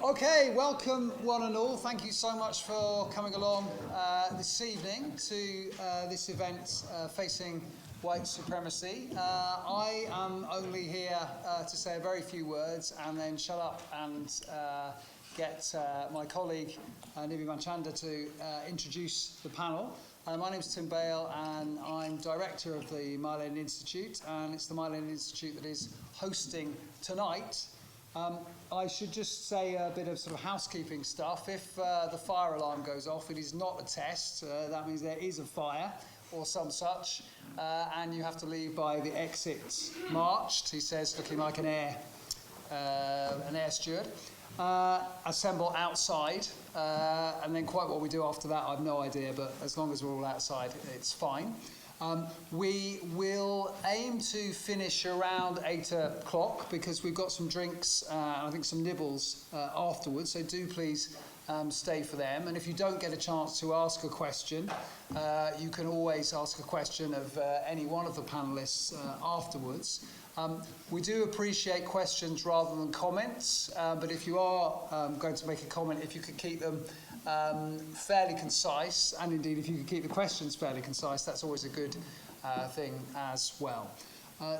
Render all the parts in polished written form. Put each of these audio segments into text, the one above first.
Okay, welcome one and all. Thank you so much for coming along this evening to this event facing white supremacy. I am only here to say a very few words and then shut up and get my colleague Nivi Manchanda to introduce the panel. My name is Tim Bale and I'm director of the Mile-End Institute, and it's the Mile-End Institute that is hosting tonight. I should just say a bit of sort of housekeeping stuff. If the fire alarm goes off, it is not a test. That means there is a fire or some such, and you have to leave by the exit marched, he says, looking like an air steward. Assemble outside, and then quite what we do after that, I've no idea, but as long as we're all outside, it's fine. We will aim to finish around 8 o'clock because we've got some drinks and I think some nibbles afterwards, so do please stay for them. And if you don't get a chance to ask a question, you can always ask a question of any one of the panellists afterwards. We do appreciate questions rather than comments, but if you are going to make a comment, if you could keep them fairly concise, and indeed if you could keep the questions fairly concise, that's always a good thing as well.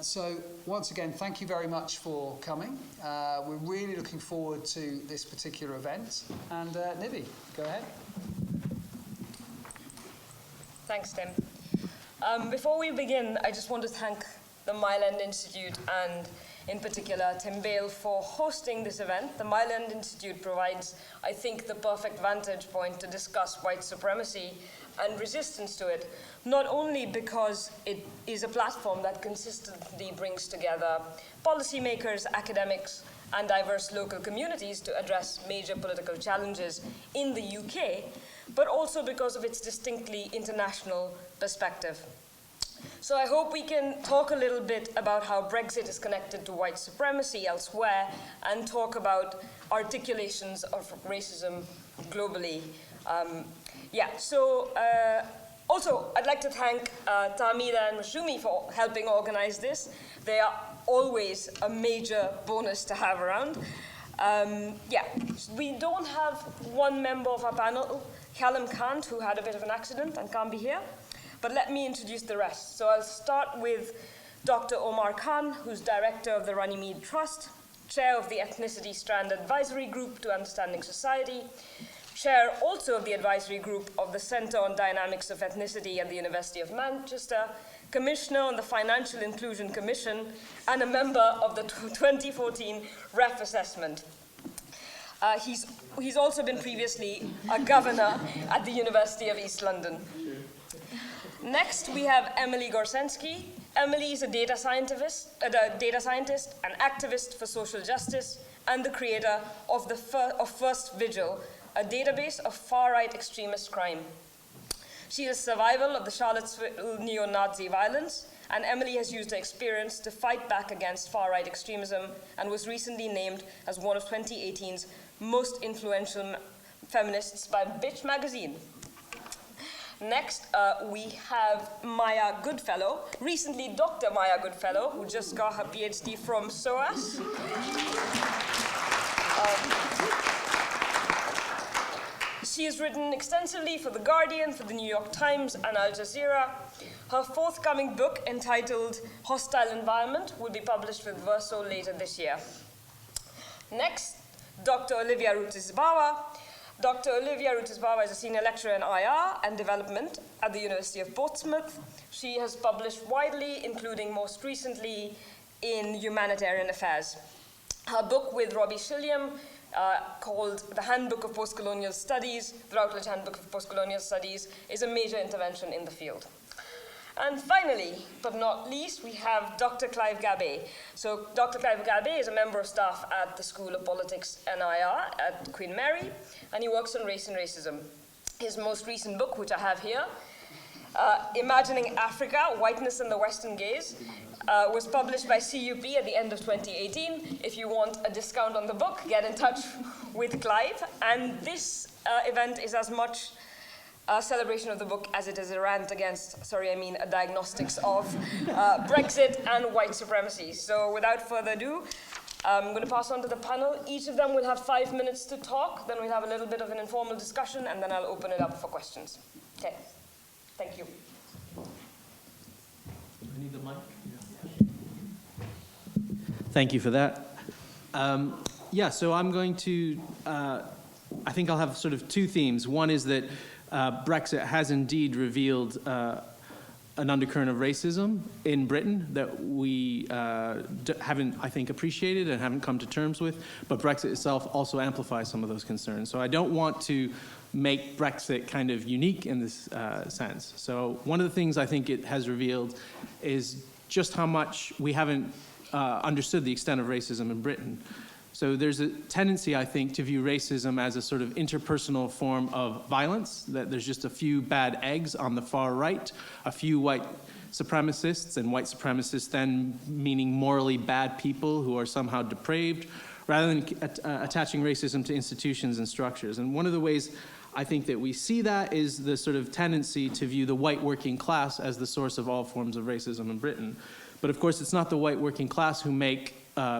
So once again, thank you very much for coming. We're really looking forward to this particular event. And Nivi, go ahead. Thanks, Tim. Before we begin, I just want to thank the Mile-End Institute and in particular Tim Bale for hosting this event. The Mile-End Institute provides, I think, the perfect vantage point to discuss white supremacy and resistance to it, not only because it is a platform that consistently brings together policymakers, academics, and diverse local communities to address major political challenges in the UK, but also because of its distinctly international perspective. So I hope we can talk a little bit about how Brexit is connected to white supremacy elsewhere and talk about articulations of racism globally. Also, I'd like to thank Tamida and Mashumi for helping organize this. They are always a major bonus to have around. We don't have one member of our panel, Callum Kant, who had a bit of an accident and can't be here. But let me introduce the rest. So I'll start with Dr. Omar Khan, who's director of the Runnymede Trust, chair of the Ethnicity Strand Advisory Group to Understanding Society, chair also of the advisory group of the Centre on Dynamics of Ethnicity at the University of Manchester, commissioner on the Financial Inclusion Commission, and a member of the 2014 REF assessment. He's also been previously a governor at the University of East London. Next, we have Emily Gorsensky. Emily is a data scientist, an activist for social justice, and the creator of First Vigil, a database of far-right extremist crime. She is a survivor of the Charlottesville neo-Nazi violence, and Emily has used her experience to fight back against far-right extremism and was recently named as one of 2018's most influential feminists by Bitch magazine. Next, we have Maya Goodfellow, recently Dr. Maya Goodfellow, who just got her PhD from SOAS. She has written extensively for The Guardian, for the New York Times, and Al Jazeera. Her forthcoming book, entitled Hostile Environment, will be published with Verso later this year. Next, Dr. Olivia Rutisbawa. Dr. Olivia Rutisbawa is a senior lecturer in IR and development at the University of Portsmouth. She has published widely, including most recently in Humanitarian Affairs. Her book with Robbie Shilliam, called The Handbook of Postcolonial Studies, the Routledge Handbook of Postcolonial Studies, is a major intervention in the field. And finally, but not least, we have Dr. Clive Gabay. So Dr. Clive Gabay is a member of staff at the School of Politics NIR at Queen Mary, and he works on race and racism. His most recent book, which I have here, Imagining Africa, Whiteness and the Western Gaze, was published by CUP at the end of 2018. If you want a discount on the book, get in touch with Clive. And this event is as much a celebration of the book as it is a rant against, a diagnostics of Brexit and white supremacy. So without further ado, I'm going to pass on to the panel. Each of them will have 5 minutes to talk. Then we'll have a little bit of an informal discussion, and then I'll open it up for questions. Okay. Thank you. I need the mic. Yeah. Thank you for that. So I'm going to, I think I'll have sort of two themes. One is that Brexit has indeed revealed an undercurrent of racism in Britain that we haven't, I think, appreciated and haven't come to terms with, but Brexit itself also amplifies some of those concerns. So I don't want to make Brexit kind of unique in this sense. So one of the things I think it has revealed is just how much we haven't understood the extent of racism in Britain. So there's a tendency, I think, to view racism as a sort of interpersonal form of violence, that there's just a few bad eggs on the far right, a few white supremacists, and white supremacists then meaning morally bad people who are somehow depraved, rather than attaching racism to institutions and structures. And one of the ways I think that we see that is the sort of tendency to view the white working class as the source of all forms of racism in Britain. But of course, it's not the white working class who make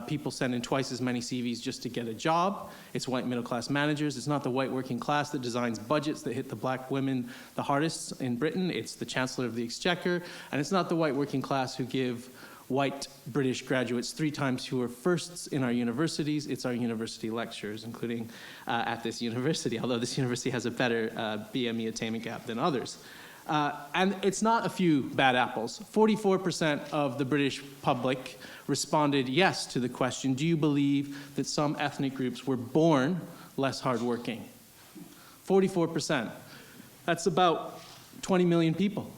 people send in twice as many CVs just to get a job. It's white middle-class managers. It's not the white working class that designs budgets that hit the black women the hardest in Britain. It's the Chancellor of the Exchequer. And it's not the white working class who give white British graduates 3 times fewer firsts in our universities. It's our university lecturers, including at this university, although this university has a better BME attainment gap than others. And it's not a few bad apples. 44% of the British public responded yes to the question, do you believe that some ethnic groups were born less hardworking? 44%. That's about 20 million people.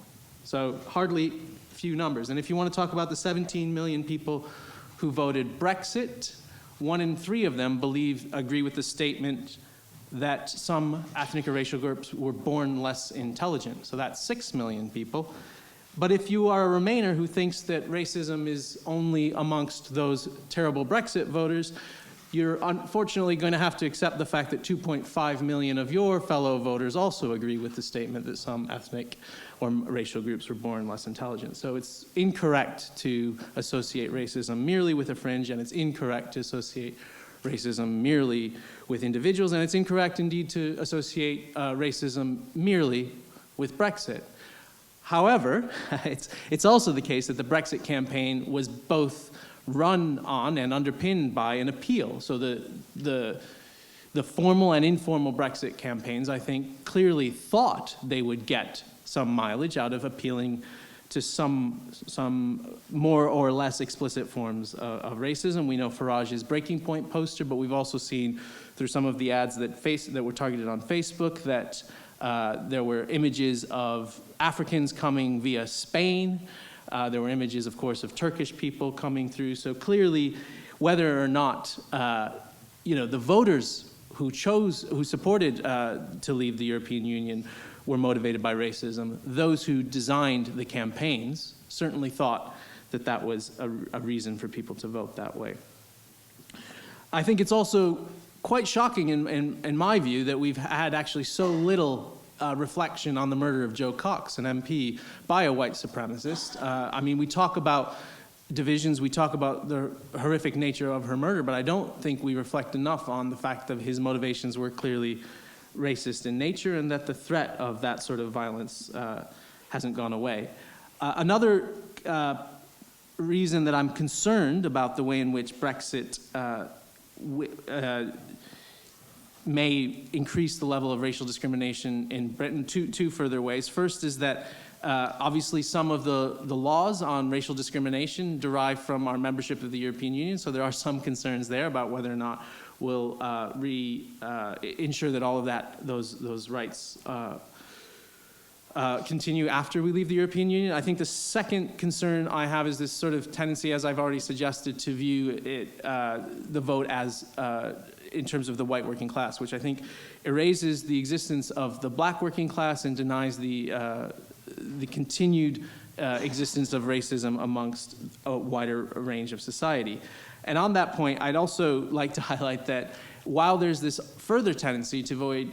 So hardly few numbers. And if you want to talk about the 17 million people who voted Brexit, 1 in 3 of them agree with the statement that some ethnic or racial groups were born less intelligent. So that's 6 million people. But if you are a Remainer who thinks that racism is only amongst those terrible Brexit voters, you're unfortunately going to have to accept the fact that 2.5 million of your fellow voters also agree with the statement that some ethnic or racial groups were born less intelligent. So it's incorrect to associate racism merely with a fringe, and it's incorrect to associate racism merely with individuals, and it's incorrect indeed to associate racism merely with Brexit. However, it's also the case that the Brexit campaign was both run on and underpinned by an appeal. So the formal and informal Brexit campaigns, I think, clearly thought they would get some mileage out of appealing to some more or less explicit forms of racism. We know Farage's Breaking Point poster, but we've also seen through some of the ads that were targeted on Facebook that there were images of Africans coming via Spain. There were images, of course, of Turkish people coming through. So clearly, whether or not the voters who supported to leave the European Union were motivated by racism, those who designed the campaigns certainly thought that that was a reason for people to vote that way. I think it's also quite shocking in my view that we've had actually so little reflection on the murder of Jo Cox, an MP, by a white supremacist. I mean, we talk about divisions, we talk about the horrific nature of her murder, but I don't think we reflect enough on the fact that his motivations were clearly racist in nature and that the threat of that sort of violence hasn't gone away. Another reason that I'm concerned about the way in which Brexit may increase the level of racial discrimination in Britain, two further ways. First is that obviously some of the laws on racial discrimination derive from our membership of the European Union, so there are some concerns there about whether or not we'll ensure that all of those rights continue after we leave the European Union. I think the second concern I have is this sort of tendency, as I've already suggested, to view the vote as in terms of the white working class, which I think erases the existence of the black working class and denies the continued existence of racism amongst a wider range of society. And on that point, I'd also like to highlight that while there's this further tendency to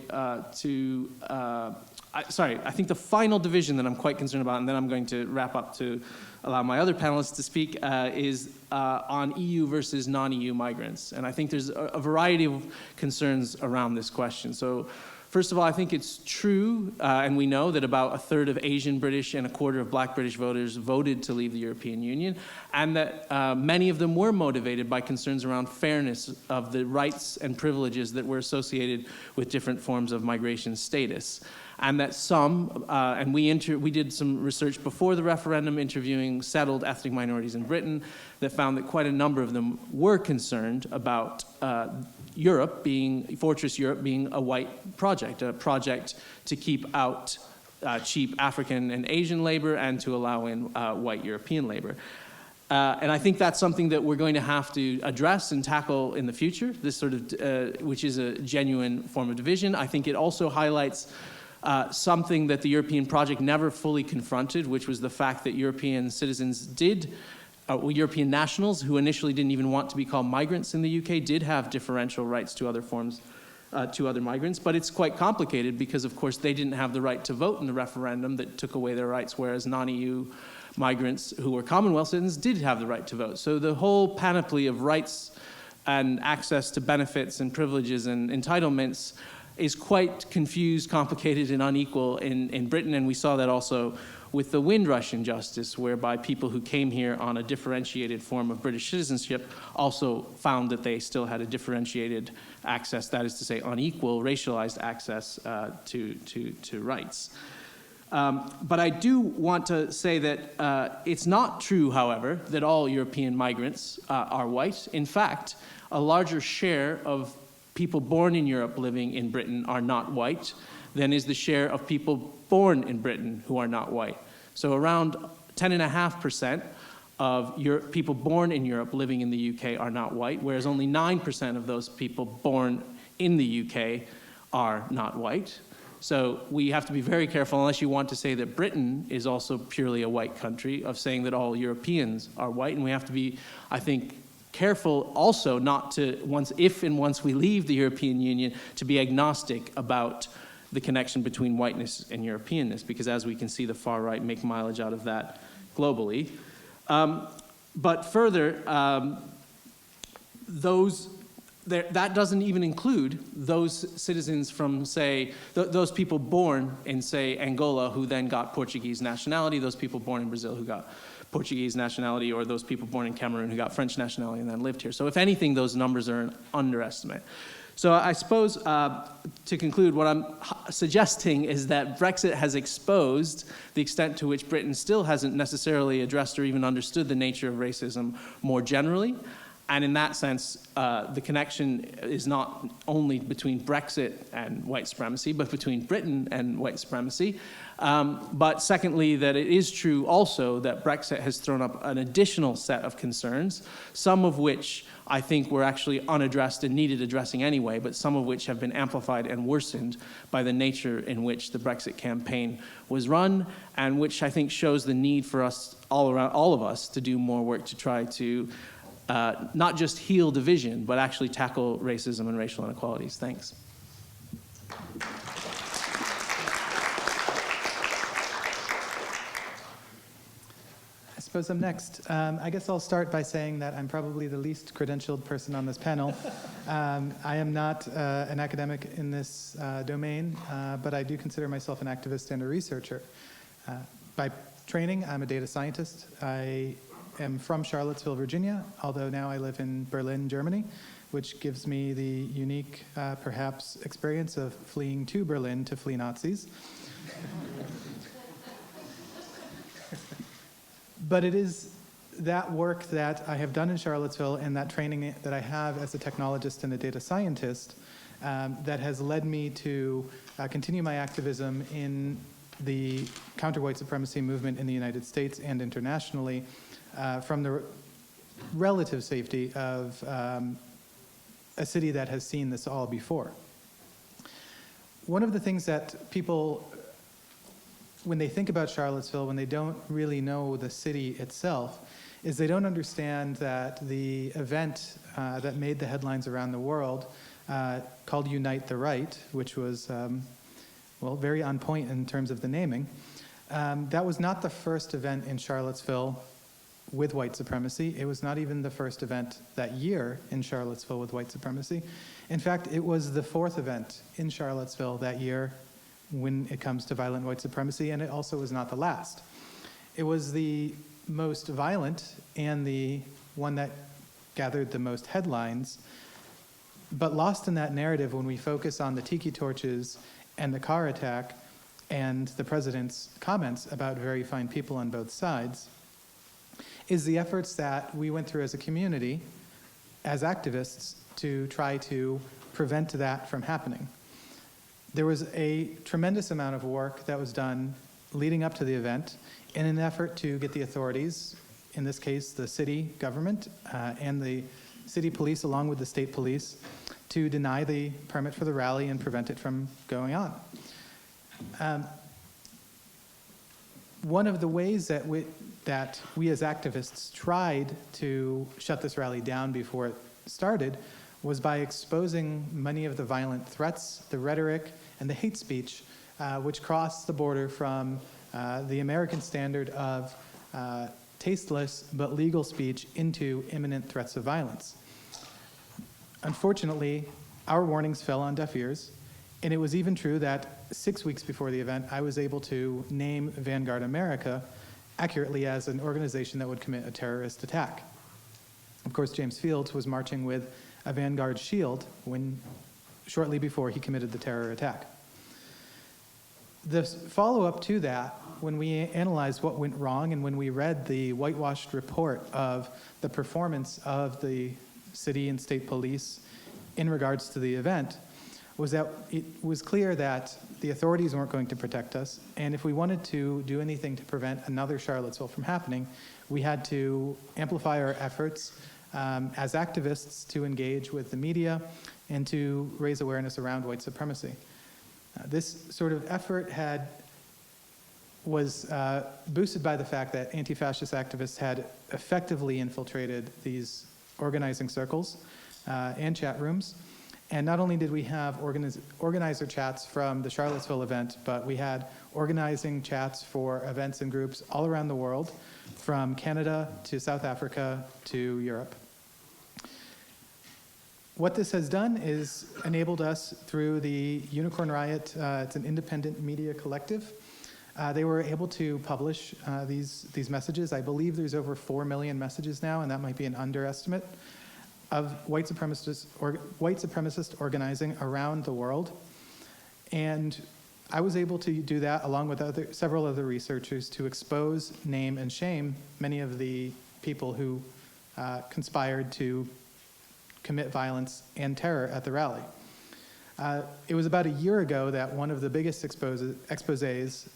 I think the final division that I'm quite concerned about, and then I'm going to wrap up to allow my other panelists to speak, is on EU versus non-EU migrants. And I think there's a variety of concerns around this question. So first of all, I think it's true, and we know that about a third of Asian British and a quarter of Black British voters voted to leave the European Union, and that many of them were motivated by concerns around fairness of the rights and privileges that were associated with different forms of migration status. And that some, and we did some research before the referendum interviewing settled ethnic minorities in Britain that found that quite a number of them were concerned about Fortress Europe being a white project, a project to keep out cheap African and Asian labor and to allow in white European labor. And I think that's something that we're going to have to address and tackle in the future, this sort of, which is a genuine form of division. I think it also highlights something that the European project never fully confronted, which was the fact that European citizens European nationals who initially didn't even want to be called migrants in the UK did have differential rights to other forms, to other migrants. But it's quite complicated because, of course, they didn't have the right to vote in the referendum that took away their rights, whereas non-EU migrants who were Commonwealth citizens did have the right to vote. So the whole panoply of rights and access to benefits and privileges and entitlements is quite confused, complicated, and unequal in Britain, and we saw that also with the Windrush injustice, whereby people who came here on a differentiated form of British citizenship also found that they still had a differentiated access, that is to say, unequal, racialized access to rights. But I do want to say that it's not true, however, that all European migrants are white. In fact, a larger share of people born in Europe living in Britain are not white than is the share of people born in Britain who are not white. So around 10.5% of people born in Europe living in the UK are not white, whereas only 9% of those people born in the UK are not white. So we have to be very careful, unless you want to say that Britain is also purely a white country, of saying that all Europeans are white. And we have to be, I think, careful also not to, once we leave the European Union, to be agnostic about the connection between whiteness and Europeanness, because as we can see, the far right make mileage out of that globally. But further, that doesn't even include those citizens from, say, those people born in, say, Angola who then got Portuguese nationality, those people born in Brazil who got Portuguese nationality, or those people born in Cameroon who got French nationality and then lived here. So if anything, those numbers are an underestimate. So I suppose, to conclude, what I'm suggesting is that Brexit has exposed the extent to which Britain still hasn't necessarily addressed or even understood the nature of racism more generally. And in that sense, the connection is not only between Brexit and white supremacy, but between Britain and white supremacy. But secondly, that it is true also that Brexit has thrown up an additional set of concerns, some of which I think were actually unaddressed and needed addressing anyway, but some of which have been amplified and worsened by the nature in which the Brexit campaign was run, and which I think shows the need for us, all of us, to do more work to try to not just heal division, but actually tackle racism and racial inequalities. Thanks. I suppose I'm next. I guess I'll start by saying that I'm probably the least credentialed person on this panel. I am not an academic in this domain, but I do consider myself an activist and a researcher. By training, I'm a data scientist. I am from Charlottesville, Virginia, although now I live in Berlin, Germany, which gives me the unique, perhaps, experience of fleeing to Berlin to flee Nazis. But it is that work that I have done in Charlottesville and that training that I have as a technologist and a data scientist that has led me to continue my activism in the counter-white supremacy movement in the United States and internationally, from the relative safety of a city that has seen this all before. One of the things that people, when they think about Charlottesville, when they don't really know the city itself, is they don't understand that the event that made the headlines around the world, called Unite the Right, which was well, very on point in terms of the naming. That was not the first event in Charlottesville with white supremacy. It was not even the first event that year in Charlottesville with white supremacy. In fact, it was the fourth event in Charlottesville that year when it comes to violent white supremacy, and it also was not the last. It was the most violent and the one that gathered the most headlines, but lost in that narrative when we focus on the tiki torches and the car attack and the president's comments about very fine people on both sides, is the efforts that we went through as a community, as activists, to try to prevent that from happening. There was a tremendous amount of work that was done leading up to the event in an effort to get the authorities, in this case the city government and the city police along with the state police, to deny the permit for the rally and prevent it from going on. One of the ways that we as activists tried to shut this rally down before it started was by exposing many of the violent threats, the rhetoric, and the hate speech which crossed the border from the American standard of tasteless but legal speech into imminent threats of violence. Unfortunately, our warnings fell on deaf ears, and it was even true that 6 weeks before the event, I was able to name Vanguard America accurately as an organization that would commit a terrorist attack. Of course, James Fields was marching with a Vanguard shield shortly before he committed the terror attack. The follow-up to that, when we analyzed what went wrong and when we read the whitewashed report of the performance of the city and state police in regards to the event, was that it was clear that the authorities weren't going to protect us, and if we wanted to do anything to prevent another Charlottesville from happening, we had to amplify our efforts as activists to engage with the media and to raise awareness around white supremacy. This sort of effort was boosted by the fact that anti-fascist activists had effectively infiltrated these organizing circles and chat rooms. And not only did we have organizer chats from the Charlottesville event, but we had organizing chats for events and groups all around the world, from Canada to South Africa to Europe. What this has done is enabled us through the Unicorn Riot, it's an independent media collective. They were able to publish these messages. I believe there's over 4 million messages now, and that might be an underestimate, of white supremacist organizing around the world. And I was able to do that along with several other researchers to expose, name, and shame many of the people who conspired to commit violence and terror at the rally. It was about a year ago that one of the biggest exposés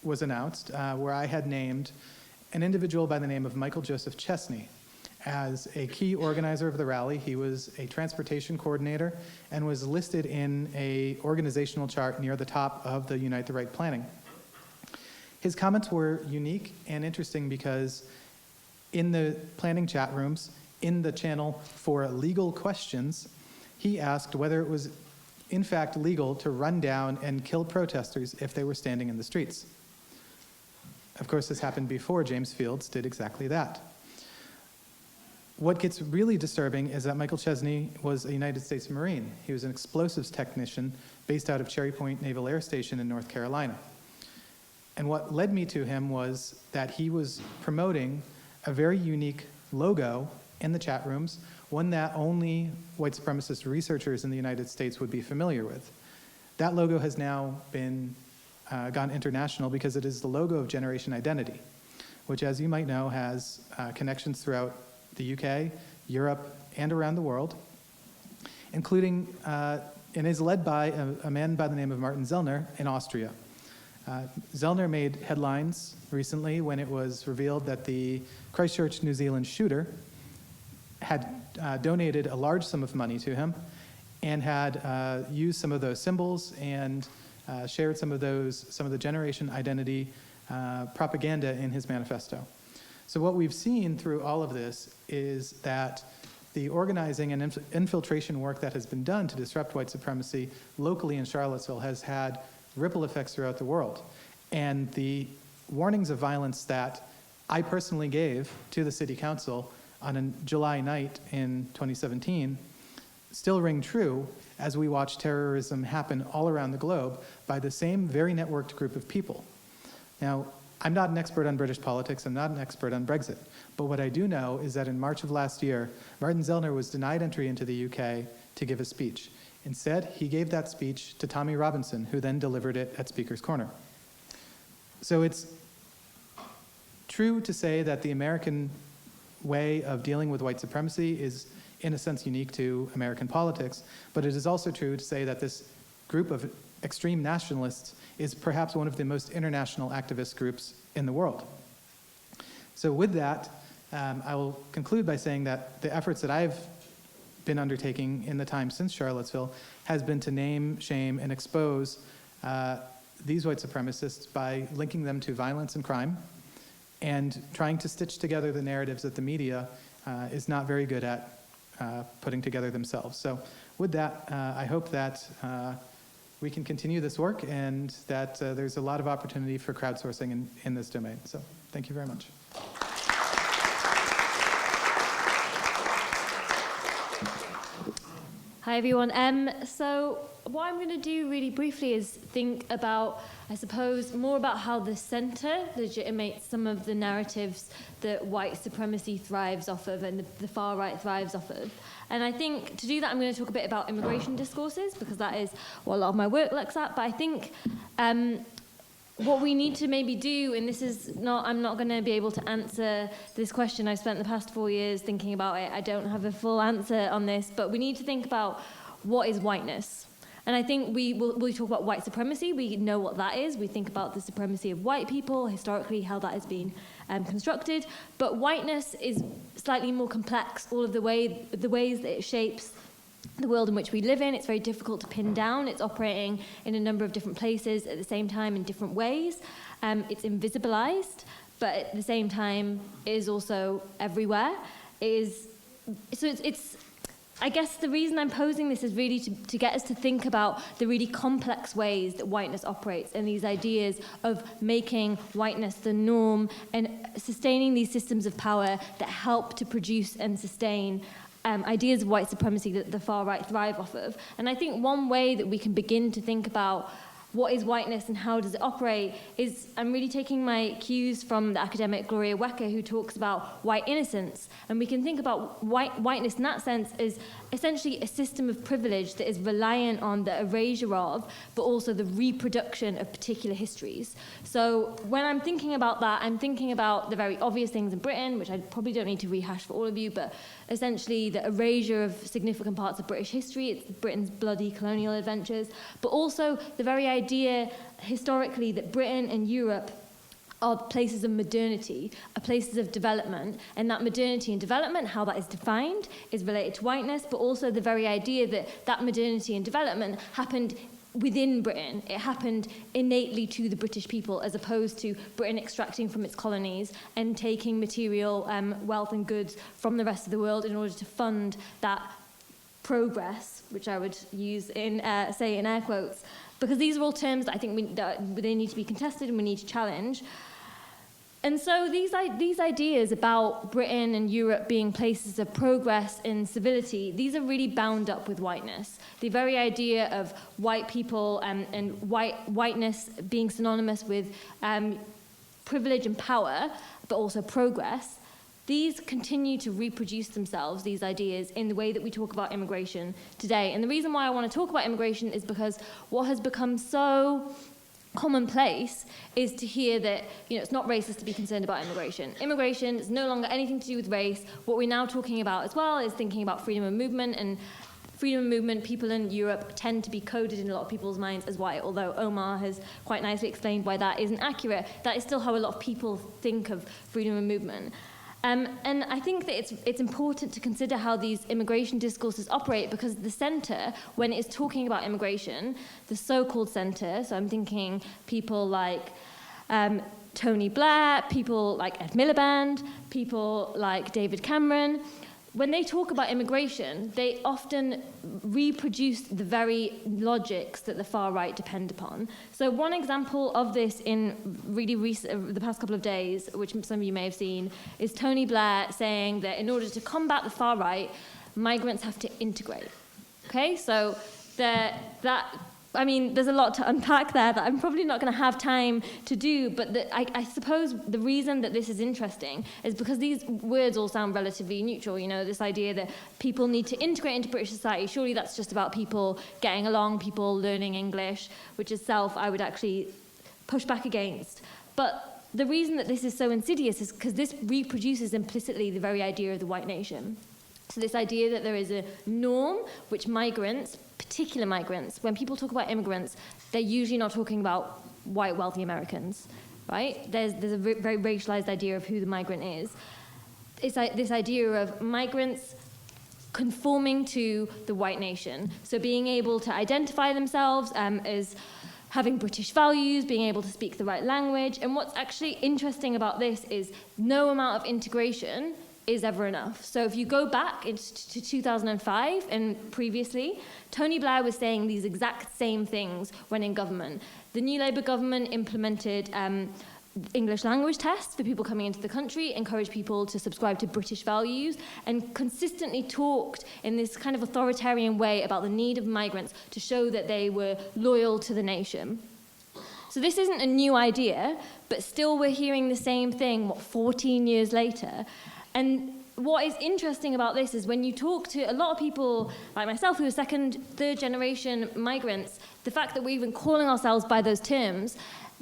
was announced, where I had named an individual by the name of Michael Joseph Chesney as a key organizer of the rally. He was a transportation coordinator and was listed in an organizational chart near the top of the Unite the Right planning. His comments were unique and interesting because in the planning chat rooms, in the channel for legal questions, he asked whether it was in fact legal to run down and kill protesters if they were standing in the streets. Of course, this happened before James Fields did exactly that. What gets really disturbing is that Michael Chesney was a United States Marine. He was an explosives technician based out of Cherry Point Naval Air Station in North Carolina. And what led me to him was that he was promoting a very unique logo in the chat rooms, one that only white supremacist researchers in the United States would be familiar with. That logo has now been gone international because it is the logo of Generation Identity, which, as you might know, has connections throughout the UK, Europe, and around the world, including, and is led by a man by the name of Martin Sellner in Austria. Zellner made headlines recently when it was revealed that the Christchurch, New Zealand shooter had donated a large sum of money to him and had used some of those symbols and shared some of the Generation Identity propaganda in his manifesto. So what we've seen through all of this is that the organizing and infiltration work that has been done to disrupt white supremacy locally in Charlottesville has had ripple effects throughout the world. And the warnings of violence that I personally gave to the city council on a July night in 2017 still ring true as we watch terrorism happen all around the globe by the same very networked group of people. Now, I'm not an expert on British politics, I'm not an expert on Brexit, but what I do know is that in March of last year, Martin Zellner was denied entry into the UK to give a speech. Instead, he gave that speech to Tommy Robinson, who then delivered it at Speaker's Corner. So it's true to say that the American way of dealing with white supremacy is, in a sense, unique to American politics, but it is also true to say that this group of extreme nationalists is perhaps one of the most international activist groups in the world. So with that, I will conclude by saying that the efforts that I've been undertaking in the time since Charlottesville has been to name, shame, and expose these white supremacists by linking them to violence and crime, and trying to stitch together the narratives that the media is not very good at putting together themselves. So with that, I hope that we can continue this work and that there's a lot of opportunity for crowdsourcing in this domain. So thank you very much. Hi everyone. So what I'm going to do really briefly is think about, I suppose, more about how the centre legitimates some of the narratives that white supremacy thrives off of and the far right thrives off of. And I think to do that, I'm going to talk a bit about immigration discourses, because that is what a lot of my work looks at. But I think what we need to maybe do, and this is not, I'm not going to be able to answer this question. I've spent the past 4 years thinking about it. I don't have a full answer on this, but we need to think about what is whiteness. And I think we talk about white supremacy. We know what that is. We think about the supremacy of white people, historically, how that has been constructed. But whiteness is slightly more complex, all of the ways that it shapes the world in which we live in. It's very difficult to pin down. It's operating in a number of different places at the same time in different ways. It's invisibilized, but at the same time, it is also everywhere. It's I guess the reason I'm posing this is really to get us to think about the really complex ways that whiteness operates, and these ideas of making whiteness the norm and sustaining these systems of power that help to produce and sustain ideas of white supremacy that the far right thrive off of. And I think one way that we can begin to think about what is whiteness and how does it operate is, I'm really taking my cues from the academic Gloria Wecker, who talks about white innocence. And we can think about whiteness in that sense as essentially a system of privilege that is reliant on the erasure of, but also the reproduction of particular histories. So when I'm thinking about that, I'm thinking about the very obvious things in Britain, which I probably don't need to rehash for all of you, but essentially the erasure of significant parts of British history, it's Britain's bloody colonial adventures, but also the very idea historically that Britain and Europe are places of modernity, are places of development, and that modernity and development, how that is defined, is related to whiteness, but also the very idea that that modernity and development happened within Britain. It happened innately to the British people, as opposed to Britain extracting from its colonies and taking material wealth and goods from the rest of the world in order to fund that progress, which I would use in, say, in air quotes, because these are all terms that I think they need to be contested and we need to challenge. And so these ideas about Britain and Europe being places of progress and civility, these are really bound up with whiteness. The very idea of white people and whiteness being synonymous with privilege and power, but also progress, these continue to reproduce themselves, these ideas, in the way that we talk about immigration today. And the reason why I want to talk about immigration is because what has become so commonplace is to hear that, it's not racist to be concerned about immigration. Immigration is no longer anything to do with race. What we're now talking about as well is thinking about freedom of movement, and freedom of movement, people in Europe tend to be coded in a lot of people's minds as white, although Omar has quite nicely explained why that isn't accurate. That is still how a lot of people think of freedom of movement. And I think that it's important to consider how these immigration discourses operate, because the centre, when it is talking about immigration, the so-called centre, so I'm thinking people like Tony Blair, people like Ed Miliband, people like David Cameron, when they talk about immigration, they often reproduce the very logics that the far right depend upon. So one example of this in really recent, the past couple of days, which some of you may have seen, is Tony Blair saying that in order to combat the far right, migrants have to integrate. Okay, so I mean, there's a lot to unpack there that I'm probably not going to have time to do, but I suppose the reason that this is interesting is because these words all sound relatively neutral, you know, this idea that people need to integrate into British society. Surely that's just about people getting along, people learning English, which itself I would actually push back against. But the reason that this is so insidious is because this reproduces implicitly the very idea of the white nation. So this idea that there is a norm which migrants, particular migrants, when people talk about immigrants, they're usually not talking about white, wealthy Americans, right? There's a very racialized idea of who the migrant is. It's like this idea of migrants conforming to the white nation. So being able to identify themselves as having British values, being able to speak the right language. And what's actually interesting about this is no amount of integration is ever enough. So if you go back to 2005 and previously, Tony Blair was saying these exact same things when in government. The new Labour government implemented English language tests for people coming into the country, encouraged people to subscribe to British values, and consistently talked in this kind of authoritarian way about the need of migrants to show that they were loyal to the nation. So this isn't a new idea, but still we're hearing the same thing, 14 years later. And what is interesting about this is when you talk to a lot of people like myself who are second, third generation migrants, the fact that we're even calling ourselves by those terms,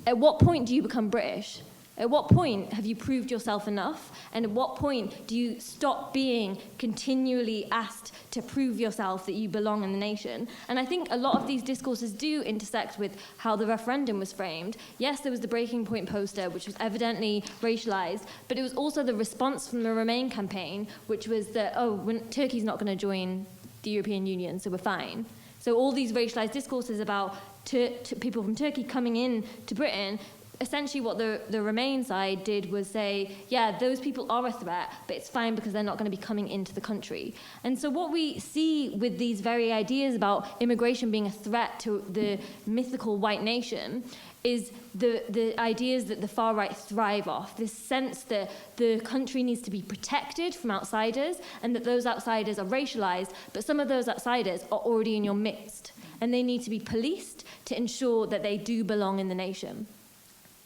at what point do you become British? At what point have you proved yourself enough? And at what point do you stop being continually asked to prove yourself that you belong in the nation? And I think a lot of these discourses do intersect with how the referendum was framed. Yes, there was the Breaking Point poster, which was evidently racialized, but it was also the response from the Remain campaign, which was that, Turkey's not going to join the European Union, so we're fine. So all these racialized discourses about people from Turkey coming in to Britain, essentially what the Remain side did was say, yeah, those people are a threat, but it's fine because they're not going to be coming into the country. And so what we see with these very ideas about immigration being a threat to the mythical white nation is the ideas that the far right thrive off, this sense that the country needs to be protected from outsiders and that those outsiders are racialized, but some of those outsiders are already in your midst and they need to be policed to ensure that they do belong in the nation.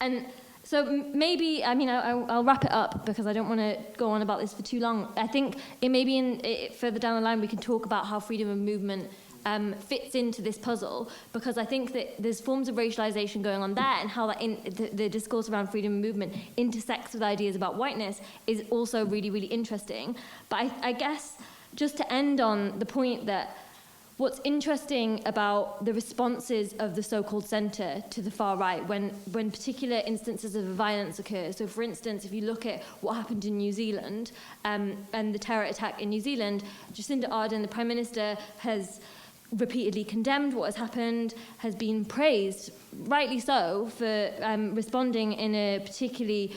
And so maybe, I mean, I'll wrap it up because I don't want to go on about this for too long. I think it maybe further down the line we can talk about how freedom of movement fits into this puzzle, because I think that there's forms of racialization going on there and how that the discourse around freedom of movement intersects with ideas about whiteness is also really, really interesting. But I guess just to end on the point that what's interesting about the responses of the so-called centre to the far right when particular instances of violence occur. So, for instance, if you look at what happened in New Zealand and the terror attack in New Zealand, Jacinda Ardern, the Prime Minister, has repeatedly condemned what has happened, has been praised, rightly so, for responding in a particularly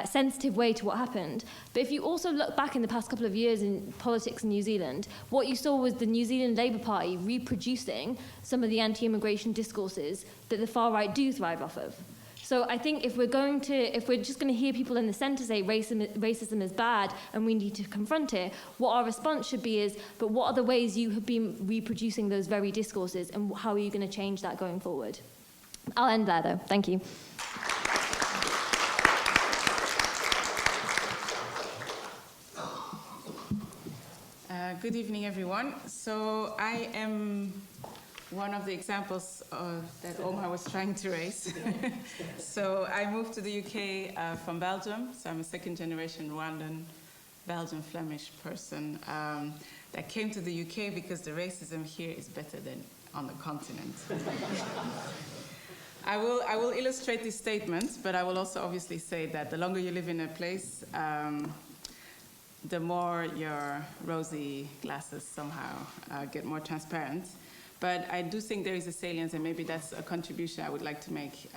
sensitive way to what happened. But if you also look back in the past couple of years in politics in New Zealand, what you saw was the New Zealand Labour Party reproducing some of the anti-immigration discourses that the far right do thrive off of. So I think if we're just going to hear people in the centre say racism is bad and we need to confront it, what our response should be is, but what are the ways you have been reproducing those very discourses and how are you going to change that going forward? I'll end there though. Thank you. Good evening, everyone. So I am one of the examples that Omar was trying to raise. So I moved to the UK from Belgium. So I'm a second-generation Rwandan, Belgian-Flemish person that came to the UK because the racism here is better than on the continent. I will illustrate this statement, but I will also obviously say that the longer you live in a place, the more your rosy glasses somehow get more transparent. But I do think there is a salience, and maybe that's a contribution I would like to make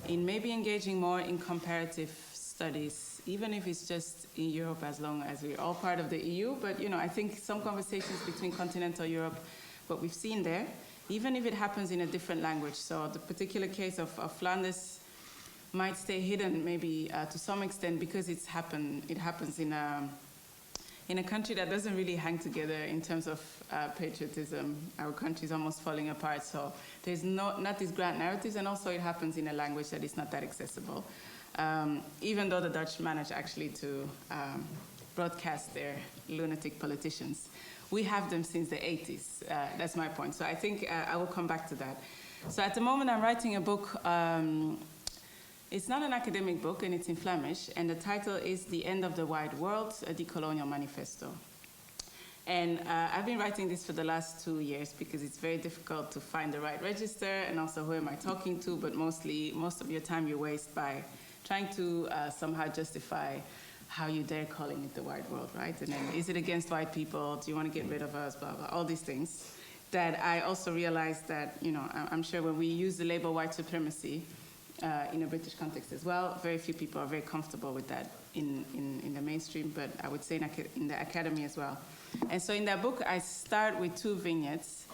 in maybe engaging more in comparative studies studies, even if it's just in Europe, as long as we're all part of the EU. But I think some conversations between continental Europe, what we've seen there, even if it happens in a different language. So the particular case of Flanders might stay hidden, maybe to some extent, because it happens in a country that doesn't really hang together in terms of patriotism. Our country is almost falling apart, so there's not these grand narratives, and also it happens in a language that is not that accessible. Even though the Dutch managed actually to broadcast their lunatic politicians. We have them since the 80s. That's my point. So I think I will come back to that. So at the moment I'm writing a book. It's not an academic book, and it's in Flemish, and the title is The End of the White World, a Decolonial Manifesto. And I've been writing this for the last 2 years because it's very difficult to find the right register, and also who am I talking to, but most of your time you waste by trying to somehow justify how you dare calling it the white world, right? And then, is it against white people? Do you want to get rid of us? Blah, blah, all these things. That I also realized that, I'm sure when we use the label white supremacy, in a British context as well, very few people are very comfortable with that in the mainstream, but I would say in the academy as well. And so in that book, I start with 2 vignettes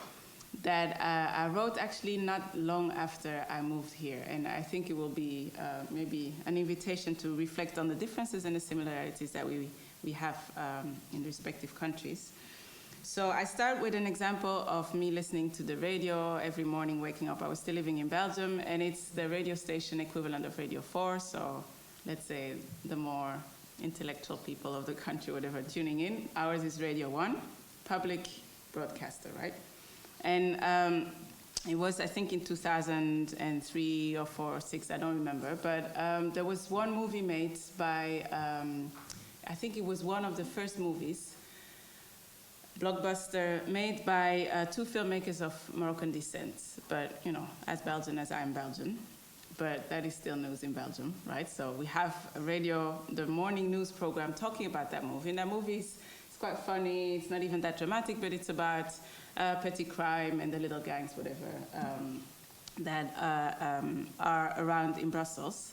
that I wrote actually not long after I moved here. And I think it will be maybe an invitation to reflect on the differences and the similarities that we have in respective countries. So I start with an example of me listening to the radio every morning waking up. I was still living in Belgium, and it's the radio station equivalent of Radio 4, so let's say the more intellectual people of the country, whatever, tuning in. Ours is Radio 1, public broadcaster, right? And it was, I think, in 2003 or 4 or 6, I don't remember, but there was one movie made by, I think it was one of the first movies, blockbuster, made by 2 filmmakers of Moroccan descent, but as Belgian as I'm Belgian, but that is still news in Belgium, right? So we have a radio, the morning news program talking about that movie, and that movie is quite funny. It's not even that dramatic, but it's about petty crime and the little gangs, whatever, that are around in Brussels.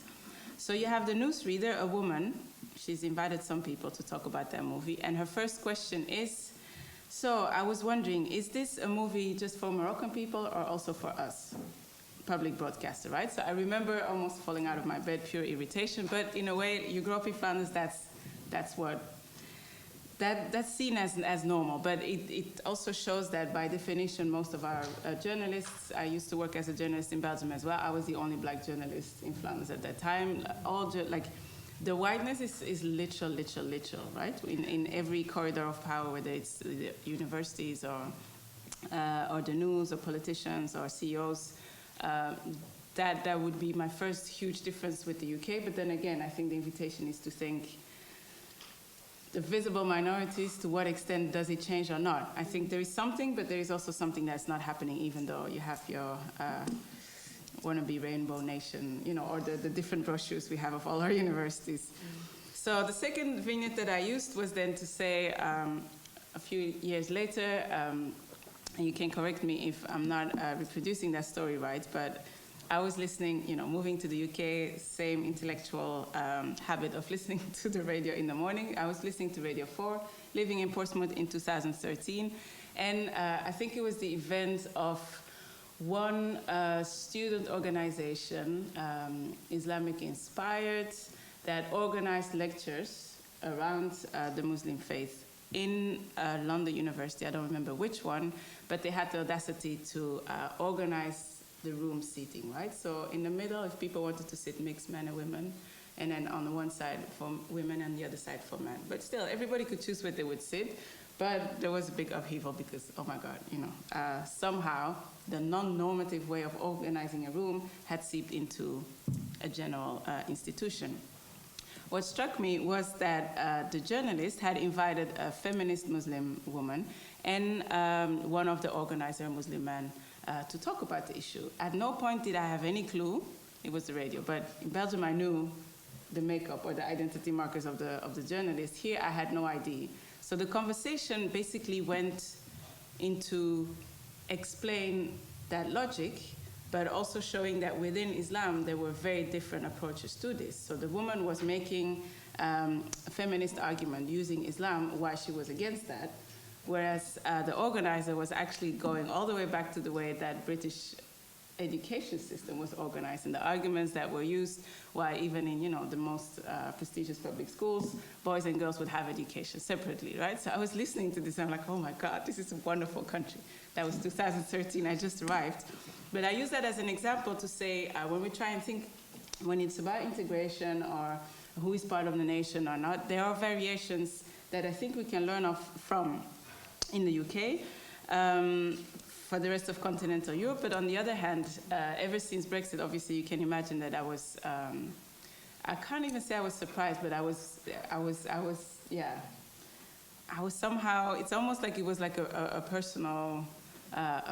So you have the newsreader, a woman. She's invited some people to talk about that movie, and her first question is, so I was wondering, is this a movie just for Moroccan people or also for us, public broadcaster, right? So I remember almost falling out of my bed, pure irritation. But in a way, you grow up in Flanders, that's seen as normal. But it also shows that by definition, most of our journalists, I used to work as a journalist in Belgium as well. I was the only black journalist in Flanders at that time. The whiteness is literal, right? In every corridor of power, whether it's the universities or the news or politicians or CEOs, that would be my first huge difference with the UK. But then again, I think the invitation is to think the visible minorities, to what extent does it change or not? I think there is something, but there is also something that's not happening, even though you have your wannabe Rainbow Nation, or the different brochures we have of all our universities. So the second vignette that I used was then to say, a few years later, and you can correct me if I'm not reproducing that story right, but I was listening, moving to the UK, same intellectual habit of listening to the radio in the morning. I was listening to Radio 4, living in Portsmouth in 2013, and I think it was the event of one student organization, Islamic inspired, that organized lectures around the Muslim faith in London University. I don't remember which one, but they had the audacity to organize the room seating, right? So in the middle, if people wanted to sit mixed men and women, and then on the one side for women and the other side for men. But still, everybody could choose where they would sit. But there was a big upheaval because, oh my God, somehow the non-normative way of organizing a room had seeped into a general institution. What struck me was that the journalist had invited a feminist Muslim woman and one of the organizer Muslim men to talk about the issue. At no point did I have any clue it was the radio, but in Belgium I knew the makeup or the identity markers of the journalist. Here I had no idea. So the conversation basically went into explain that logic, but also showing that within Islam there were very different approaches to this. So the woman was making a feminist argument using Islam why she was against that, whereas the organizer was actually going all the way back to the way that British education system was organized, and the arguments that were used why even in, you know, the most prestigious public schools, boys and girls would have education separately, right? So I was listening to this and I'm like, oh my God, this is a wonderful country. That was 2013, I just arrived. But I use that as an example to say, when we try and think, when it's about integration or who is part of the nation or not, there are variations that I think we can learn from in the UK. For the rest of continental Europe, but on the other hand, ever since Brexit, obviously you can imagine that I was, I can't even say I was surprised, but I was somehow, it's almost like it was like a personal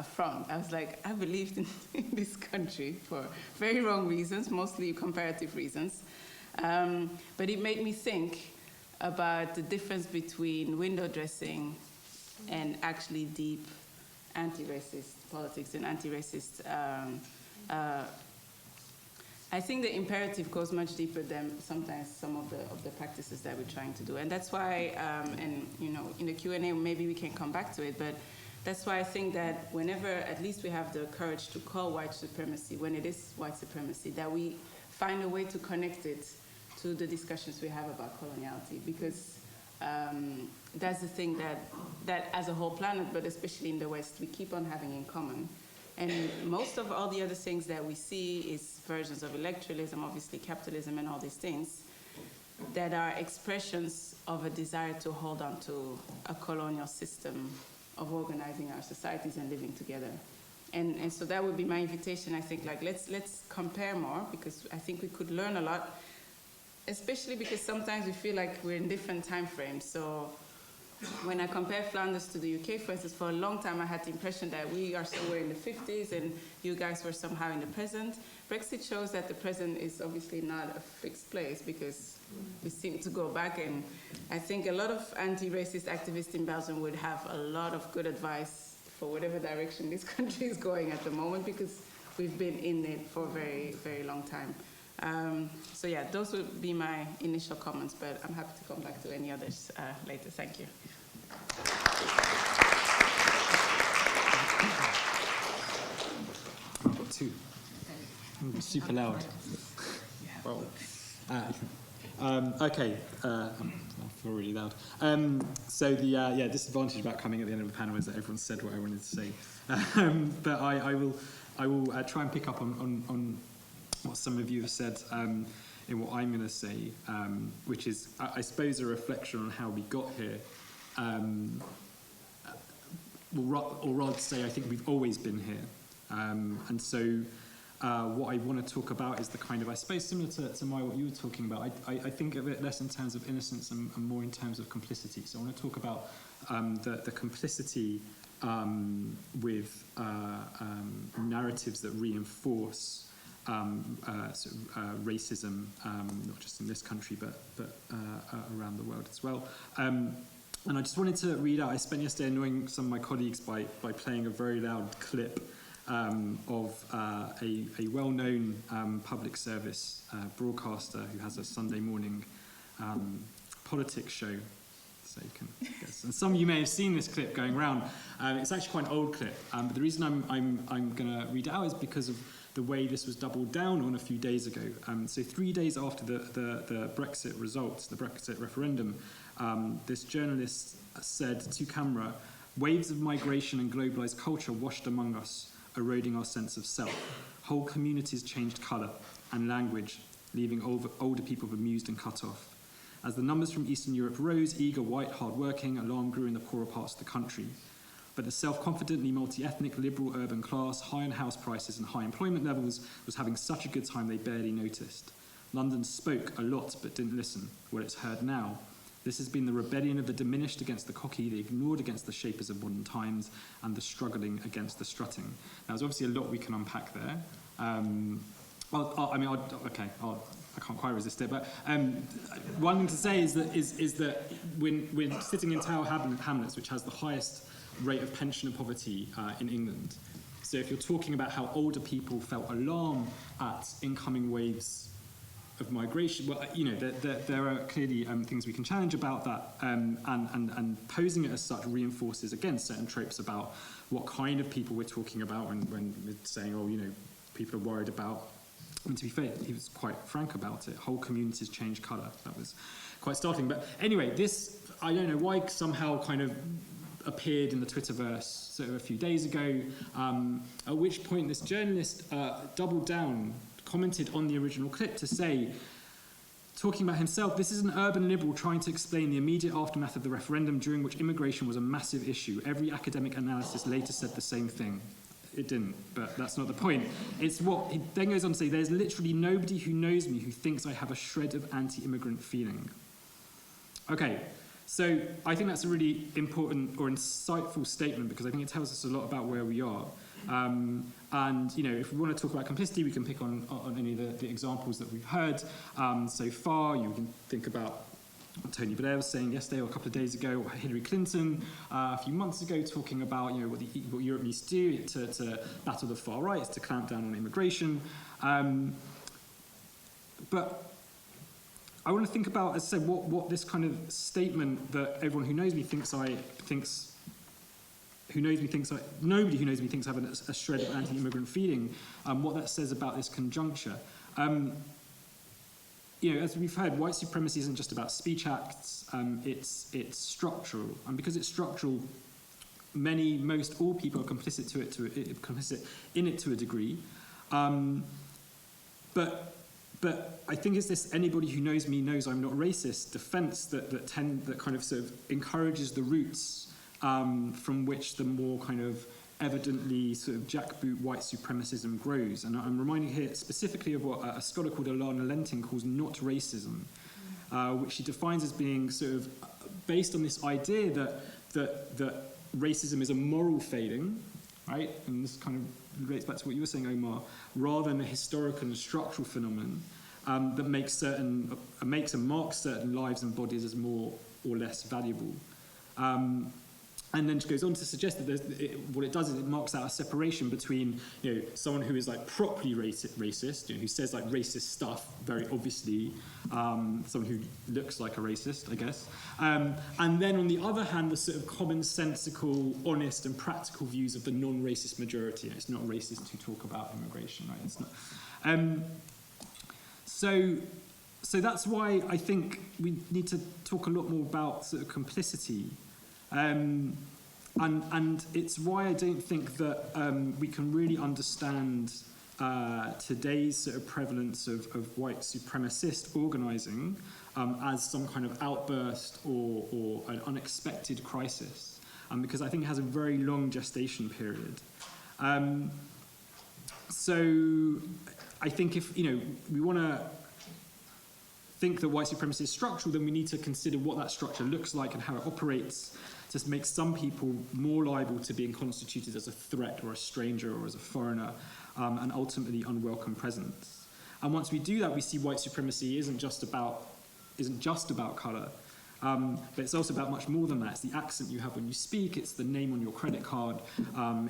affront. I was like, I believed in this country for very wrong reasons, mostly comparative reasons, but it made me think about the difference between window dressing and actually deep anti-racist politics and anti-racist. I think the imperative goes much deeper than sometimes some of the practices that we're trying to do, and that's why. And you know, in the Q&A, maybe we can come back to it, but that's why I think that whenever at least we have the courage to call white supremacy when it is white supremacy, that we find a way to connect it to the discussions we have about coloniality, because. That's the thing that as a whole planet, but especially in the West, we keep on having in common. And most of all the other things that we see is versions of electoralism, obviously capitalism and all these things, that are expressions of a desire to hold on to a colonial system of organizing our societies and living together. And so that would be my invitation, I think, like let's compare more, because I think we could learn a lot, especially because sometimes we feel like we're in different time frames. So when I compare Flanders to the UK, for instance, for a long time I had the impression that we are somewhere in the 50s and you guys were somehow in the present. Brexit shows that the present is obviously not a fixed place, because we seem to go back, and I think a lot of anti-racist activists in Belgium would have a lot of good advice for whatever direction this country is going at the moment, because we've been in it for a very, very long time. So yeah, those would be my initial comments, but I'm happy to come back to any others later. Thank you. I've got two. Super loud. Well, okay, I feel really loud. So the disadvantage about coming at the end of the panel is that everyone said what I wanted to say. But I will try and pick up on what some of you have said in what I'm going to say, which is, I suppose, a reflection on how we got here. Or rather to say, I think we've always been here. And so what I want to talk about is the kind of, I suppose, similar to Maya, what you were talking about. I think of it less in terms of innocence and more in terms of complicity. So I want to talk about the complicity with narratives that reinforce racism, not just in this country, but around the world as well. And I just wanted to read out, I spent yesterday annoying some of my colleagues by playing a very loud clip of a well-known public service broadcaster who has a Sunday morning politics show. So you can guess. And some of you may have seen this clip going around. It's actually quite an old clip, but the reason I'm going to read it out is because of the way this was doubled down on a few days ago. So 3 days after the Brexit results, the Brexit referendum, this journalist said to camera, "Waves of migration and globalized culture washed among us, eroding our sense of self. Whole communities changed colour and language, leaving older people bemused and cut off. As the numbers from Eastern Europe rose, eager, white, hard-working, alarm grew in the poorer parts of the country. But the self-confidently multi-ethnic, liberal urban class, high in house prices and high employment levels, was having such a good time they barely noticed. London spoke a lot but didn't listen. Well, it's heard now. This has been the rebellion of the diminished against the cocky, the ignored against the shapers of modern times, and the struggling against the strutting." Now, there's obviously a lot we can unpack there. I can't quite resist it, but one thing to say is that when we're sitting in Tower Hamlets, which has the highest rate of pension and poverty in England, So if you're talking about how older people felt alarm at incoming waves of migration, well, you know, there are clearly things we can challenge about that, and posing it as such reinforces, again, certain tropes about what kind of people we're talking about when we're saying, oh, you know, people are worried about. And to be fair, he was quite frank about it. Whole communities change colour. That was quite startling. But anyway, this, I don't know why, somehow kind of appeared in the Twitterverse sort of a few days ago, at which point this journalist doubled down, commented on the original clip to say, talking about himself, this is an urban liberal trying to explain the immediate aftermath of the referendum, during which immigration was a massive issue. Every academic analysis later said the same thing. It didn't, but that's not the point. It's what he then goes on to say, there's literally nobody who knows me who thinks I have a shred of anti-immigrant feeling. Okay, so I think that's a really important or insightful statement, because I think it tells us a lot about where we are. And, you know, if we want to talk about complicity, we can pick on any of the examples that we've heard so far. You can think about what Tony Blair was saying yesterday or a couple of days ago, or Hillary Clinton a few months ago, talking about, you know, what Europe needs to do to battle the far right, is to clamp down on immigration. But I want to think about, as I said, what this kind of statement that everyone who knows me nobody who knows me thinks I have a shred of anti-immigrant feeling, what that says about this conjuncture. You know, as we've heard, white supremacy isn't just about speech acts, it's structural. And because it's structural, most all people are complicit in it to a degree. But I think it's this anybody who knows me knows I'm not racist defense that kind of sort of encourages the roots from which the more kind of evidently sort of jackboot white supremacism grows. And I'm reminding here specifically of what a scholar called Alana Lenting calls not racism, which she defines as being sort of based on this idea that racism is a moral failing, right? And this kind of relates back to what you were saying, Omar, rather than a historical and structural phenomenon that makes and marks certain lives and bodies as more or less valuable. And then she goes on to suggest that what it does is it marks out a separation between, you know, someone who is like properly racist, you know, who says like racist stuff very obviously, someone who looks like a racist, I guess, and then on the other hand, the sort of commonsensical, honest, and practical views of the non-racist majority. It's not racist to talk about immigration, right? It's not. So that's why I think we need to talk a lot more about sort of complicity. And it's why I don't think that we can really understand today's sort of prevalence of white supremacist organising as some kind of outburst or an unexpected crisis, because I think it has a very long gestation period. So I think if, you know, we want to think that white supremacy is structural, then we need to consider what that structure looks like and how it operates, to make some people more liable to being constituted as a threat or a stranger or as a foreigner, and ultimately unwelcome presence. And once we do that, we see white supremacy isn't just about colour, but it's also about much more than that. It's the accent you have when you speak, it's the name on your credit card,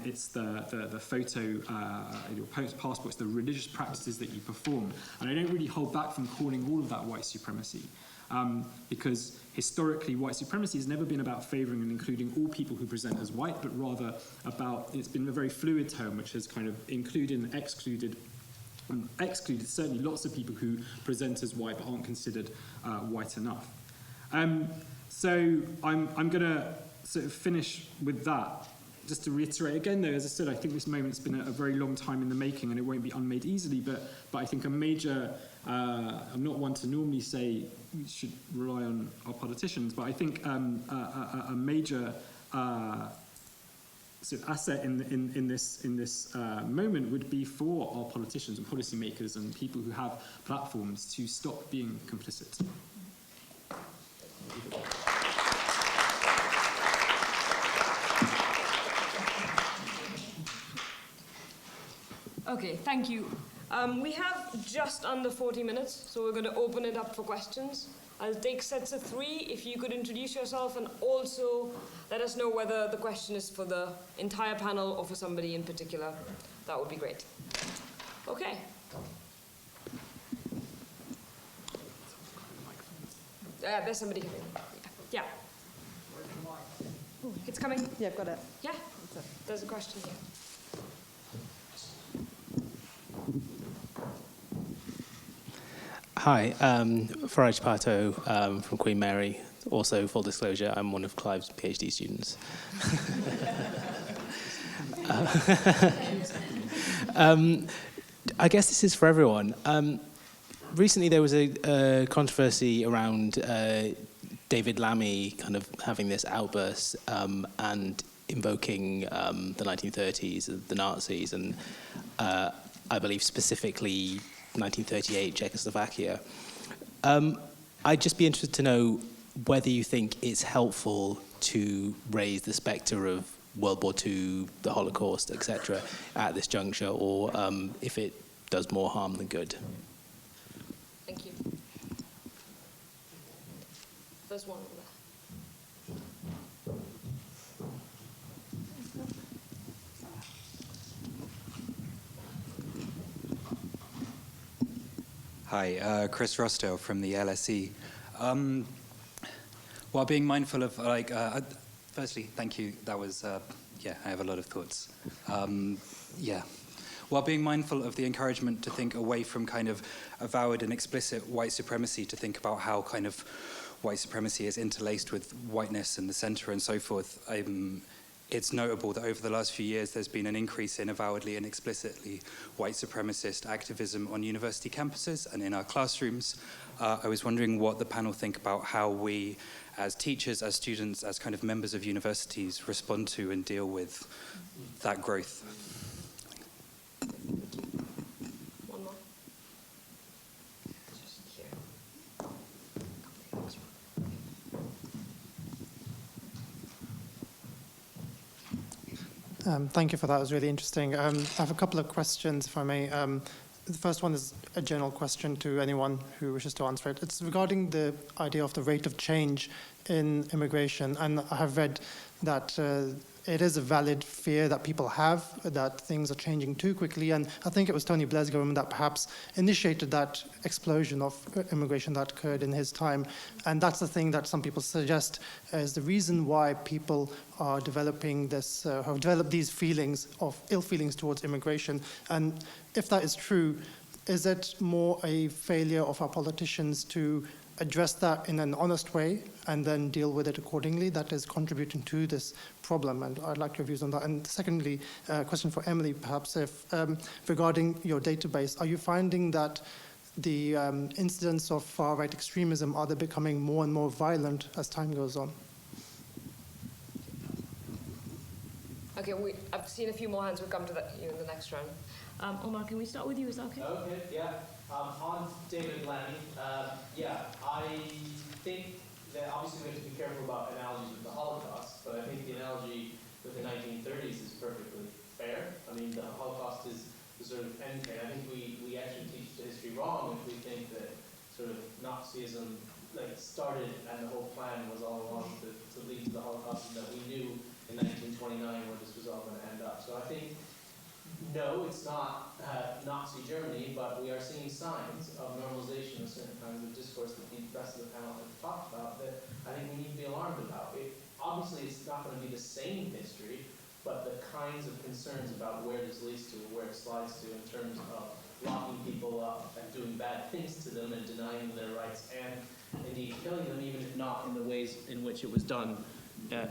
it's the photo in your passport, it's the religious practices that you perform. And I don't really hold back from calling all of that white supremacy, because historically white supremacy has never been about favouring and including all people who present as white, but rather about, it's been a very fluid term which has kind of included and excluded certainly lots of people who present as white but aren't considered white enough. So I'm going to sort of finish with that. Just to reiterate again, though, as I said, I think this moment's been a very long time in the making, and it won't be unmade easily. But I think a major, I'm not one to normally say we should rely on our politicians, but I think a major sort of asset in this moment would be for our politicians and policymakers and people who have platforms to stop being complicit. Okay, thank you. We have just under 40 minutes, so we're going to open it up for questions. I'll take sets of 3. If you could introduce yourself and also let us know whether the question is for the entire panel or for somebody in particular. That would be great. Okay. There's somebody coming. Yeah. It's coming. Yeah, I've got it. Yeah. There's a question here. Hi, Faraj Pato from Queen Mary. Also, full disclosure, I'm one of Clive's PhD students. I guess this is for everyone. Recently, there was a controversy around David Lammy kind of having this outburst and invoking the 1930s, the Nazis, and I believe specifically 1938 Czechoslovakia. I'd just be interested to know whether you think it's helpful to raise the spectre of World War II, the Holocaust, etc., at this juncture, or if it does more harm than good. Thank you. There's one over there. Hi, Chris Rostow from the LSE. While being mindful of, firstly, thank you. That was, I have a lot of thoughts. While being mindful of the encouragement to think away from kind of avowed and explicit white supremacy, to think about how kind of white supremacy is interlaced with whiteness and the centre and so forth, it's notable that over the last few years there's been an increase in avowedly and explicitly white supremacist activism on university campuses and in our classrooms. I was wondering what the panel think about how we, as teachers, as students, as kind of members of universities, respond to and deal with that growth. One more. Just here. Thank you for that. It was really interesting. I have a couple of questions, if I may. The first one is a general question to anyone who wishes to answer it. It's regarding the idea of the rate of change in immigration. And I have read that it is a valid fear that people have, that things are changing too quickly. And I think it was Tony Blair's government that perhaps initiated that explosion of immigration that occurred in his time. And that's the thing that some people suggest is the reason why people are developing this, have developed these feelings of ill feelings towards immigration. And if that is true, is it more a failure of our politicians to address that in an honest way and then deal with it accordingly that is contributing to this problem? And I'd like your views on that. And secondly, a question for Emily, perhaps, if regarding your database, are you finding that the incidents of far-right extremism, are they becoming more and more violent as time goes on? Okay, I've seen a few more hands. We'll come to you in the next round. Omar, can we start with you? Is that okay? Okay, yeah. On David Lammy, I think that obviously we have to be careful about analogies with the Holocaust, but I think the analogy with the 1930s is perfectly fair. I mean, the Holocaust is the sort of end point. I think we actually teach the history wrong if we think that sort of Nazism started and the whole plan was all along to lead to the Holocaust, and that we knew in 1929 where this was all going to end up. So I think, no, it's not Nazi Germany, but we are seeing signs of normalization of certain kinds of discourse that the rest of the panel have talked about that I think we need to be alarmed about. Obviously, it's not going to be the same history, but the kinds of concerns about where this leads to, where it slides to in terms of locking people up and doing bad things to them and denying them their rights and indeed killing them, even if not in the ways in which it was done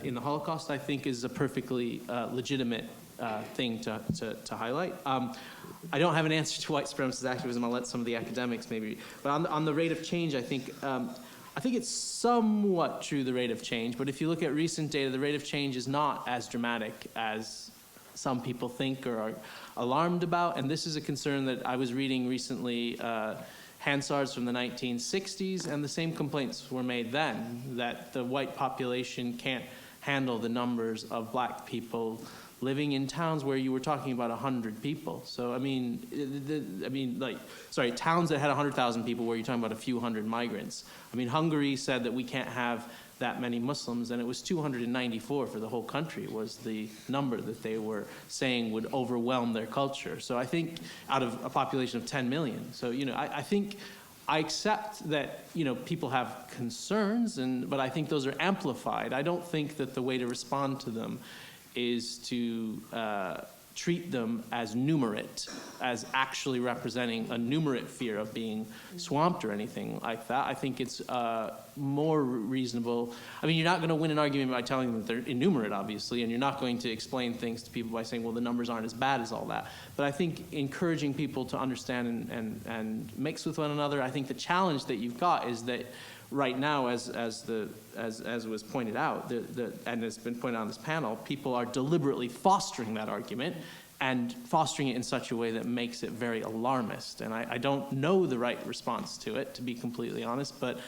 in the Holocaust, I think is a perfectly legitimate thing to highlight. I don't have an answer to white supremacist activism. I'll let some of the academics maybe. But on the rate of change, I think it's somewhat true, the rate of change. But if you look at recent data, the rate of change is not as dramatic as some people think or are alarmed about. And this is a concern that I was reading recently, Hansard's from the 1960s, and the same complaints were made then, that the white population can't handle the numbers of black people living in towns where you were talking about 100 people. So, towns that had 100,000 people where you're talking about a few hundred migrants. I mean, Hungary said that we can't have that many Muslims, and it was 294 for the whole country was the number that they were saying would overwhelm their culture. So I think out of a population of 10 million. So, I think I accept that, people have concerns, but I think those are amplified. I don't think that the way to respond to them is to treat them as numerate, as actually representing a numerate fear of being swamped or anything like that. I think it's more reasonable. I mean, you're not going to win an argument by telling them that they're innumerate, obviously, and you're not going to explain things to people by saying, well, the numbers aren't as bad as all that. But I think encouraging people to understand and mix with one another, I think the challenge that you've got is that right now, as was pointed out, and has been pointed out on this panel, people are deliberately fostering that argument and fostering it in such a way that makes it very alarmist. And I don't know the right response to it, to be completely honest, but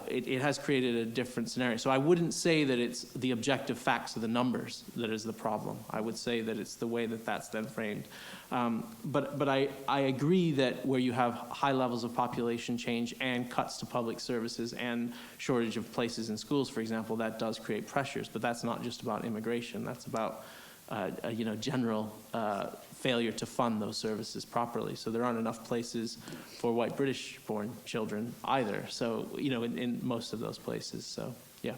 it has created a different scenario. So I wouldn't say that it's the objective facts of the numbers that is the problem. I would say that it's the way that that's then framed. But I agree that where you have high levels of population change and cuts to public services and shortage of places in schools, for example, that does create pressures. But that's not just about immigration. That's about general failure to fund those services properly. So there aren't enough places for white British-born children either. So in most of those places. So yeah.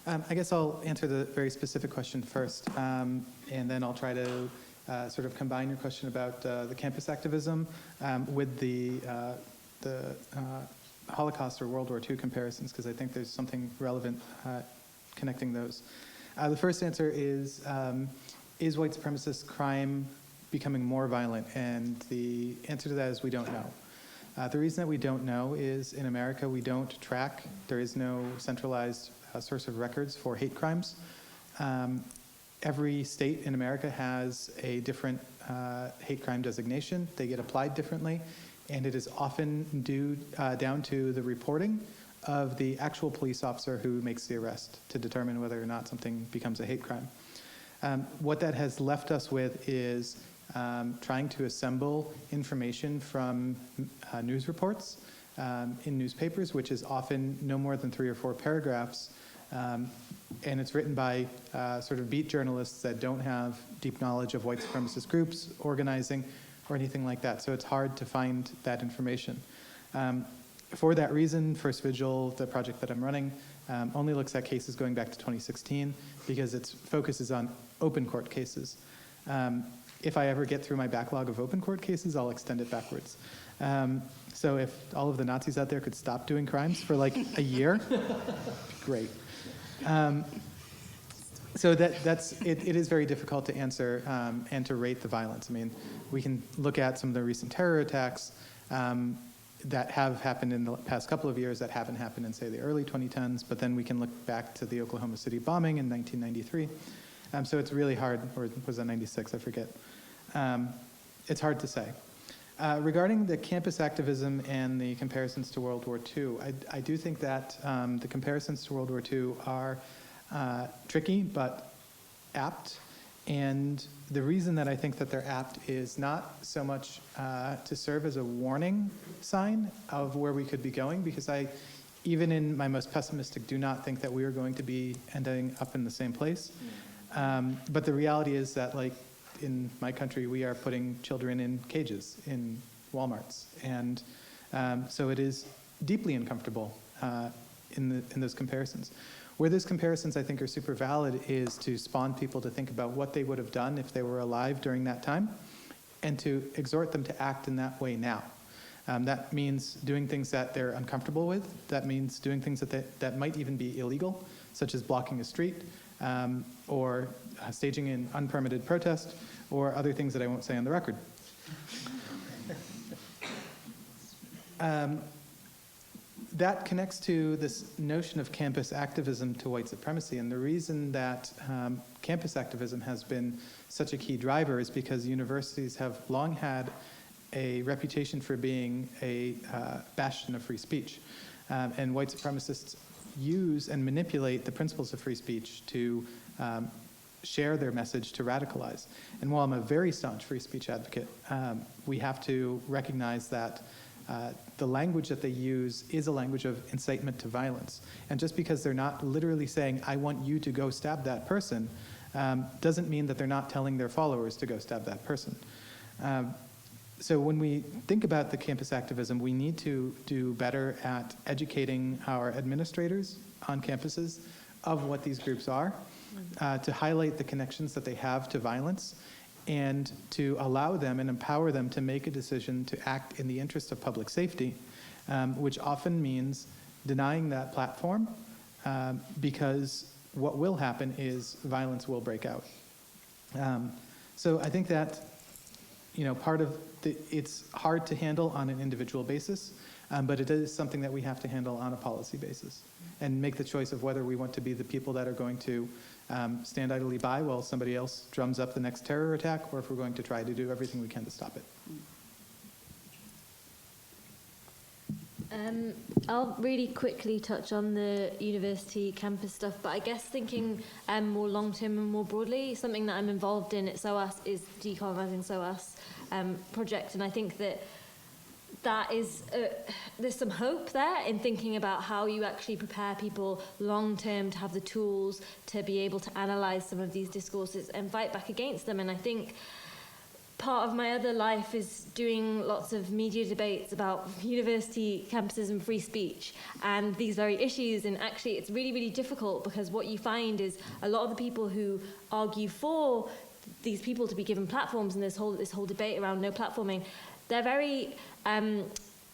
I guess I'll answer the very specific question first, and then I'll try to sort of combine your question about the campus activism with the Holocaust or World War II comparisons, because I think there's something relevant connecting those. The first answer is white supremacist crime becoming more violent? And the answer to that is we don't know. The reason that we don't know is in America we don't track. There is no centralized source of records for hate crimes. Every state in America has a different hate crime designation. They get applied differently, and it is often due down to the reporting of the actual police officer who makes the arrest to determine whether or not something becomes a hate crime. What that has left us with is trying to assemble information from news reports in newspapers, which is often no more than 3 or 4 paragraphs, and it's written by sort of beat journalists that don't have deep knowledge of white supremacist groups, organizing, or anything like that. So it's hard to find that information. For that reason, First Vigil, the project that I'm running, only looks at cases going back to 2016 because its focus is on open court cases. If I ever get through my backlog of open court cases, I'll extend it backwards. So if all of the Nazis out there could stop doing crimes for like a year, great. So it is very difficult to answer and to rate the violence. I mean, we can look at some of the recent terror attacks that have happened in the past couple of years that haven't happened in, say, the early 2010s, but then we can look back to the Oklahoma City bombing in 1993. So it's really hard, or was that 96? I forget. It's hard to say. Regarding the campus activism and the comparisons to World War II, I do think that the comparisons to World War II are tricky but apt. And the reason that I think that they're apt is not so much to serve as a warning sign of where we could be going, because even in my most pessimistic, do not think that we are going to be ending up in the same place. But the reality is that, like, in my country, we are putting children in cages in Walmarts. And so it is deeply uncomfortable in those comparisons. Where those comparisons, I think, are super valid is to spawn people to think about what they would have done if they were alive during that time, and to exhort them to act in that way now. That means doing things that they're uncomfortable with. That means doing things that might even be illegal, such as blocking a street, or staging an unpermitted protest, or other things that I won't say on the record. That connects to this notion of campus activism to white supremacy, and the reason that campus activism has been such a key driver is because universities have long had a reputation for being a bastion of free speech, and white supremacists use and manipulate the principles of free speech to share their message, to radicalize. And while I'm a very staunch free speech advocate, we have to recognize that the language that they use is a language of incitement to violence. And just because they're not literally saying, I want you to go stab that person, doesn't mean that they're not telling their followers to go stab that person. So when we think about the campus activism, we need to do better at educating our administrators on campuses of what these groups are, to highlight the connections that they have to violence, and to allow them and empower them to make a decision to act in the interest of public safety, which often means denying that platform, because what will happen is violence will break out. So I think that, part of it's hard to handle on an individual basis, but it is something that we have to handle on a policy basis and make the choice of whether we want to be the people that are going to stand idly by while somebody else drums up the next terror attack, or if we're going to try to do everything we can to stop it. I'll really quickly touch on the university campus stuff, but I guess thinking more long-term and more broadly, something that I'm involved in at SOAS is Decolonising SOAS project, and I think that is, there's some hope there in thinking about how you actually prepare people long-term to have the tools to be able to analyse some of these discourses and fight back against them. And I think part of my other life is doing lots of media debates about university campuses and free speech and these very issues, and actually it's really, really difficult, because what you find is a lot of the people who argue for these people to be given platforms and this whole debate around no platforming, they're very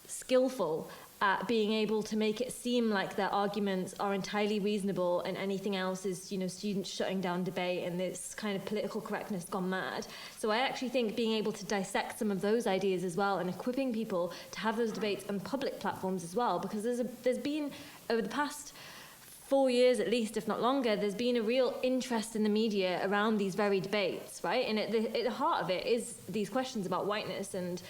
skillful at being able to make it seem like their arguments are entirely reasonable and anything else is, students shutting down debate and this kind of political correctness gone mad. So I actually think being able to dissect some of those ideas as well and equipping people to have those debates on public platforms as well, because there's been, over the past 4 years at least, if not longer, there's been a real interest in the media around these very debates, right? And at the heart of it is these questions about whiteness and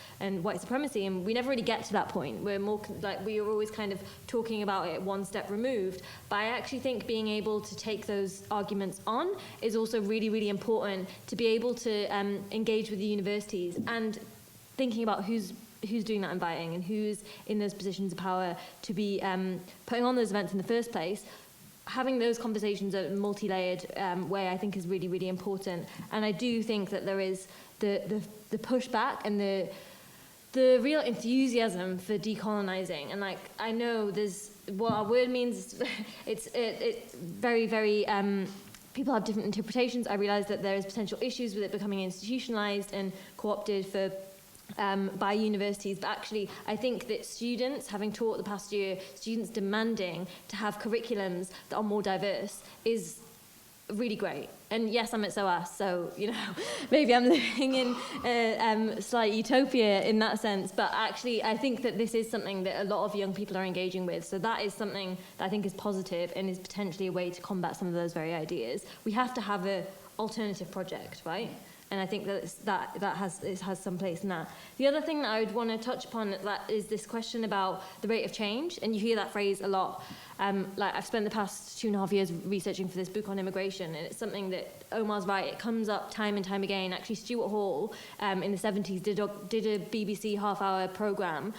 white supremacy, and we never really get to that point. We're more we are always kind of talking about it one step removed. But I actually think being able to take those arguments on is also really, really important to be able to engage with the universities and thinking about who's doing that inviting and who's in those positions of power to be putting on those events in the first place. Having those conversations in a multi-layered way, I think, is really, really important. And I do think that there is the pushback and the real enthusiasm for decolonising. And I know there's what our word means. It's very, very. People have different interpretations. I realise that there is potential issues with it becoming institutionalised and co-opted for. By universities, but actually I think that students, having taught the past year, students demanding to have curriculums that are more diverse is really great. And yes, I'm at SOAS, so maybe I'm living in slight utopia in that sense, but actually I think that this is something that a lot of young people are engaging with, so that is something that I think is positive and is potentially a way to combat some of those very ideas. We have to have an alternative project, right? And I think that has some place in that. The other thing that I would want to touch upon is this question about the rate of change, and you hear that phrase a lot. I've spent the past 2.5 years researching for this book on immigration, and it's something that Omar's right. It comes up time and time again. Actually, Stuart Hall in the 70s did a BBC half-hour programme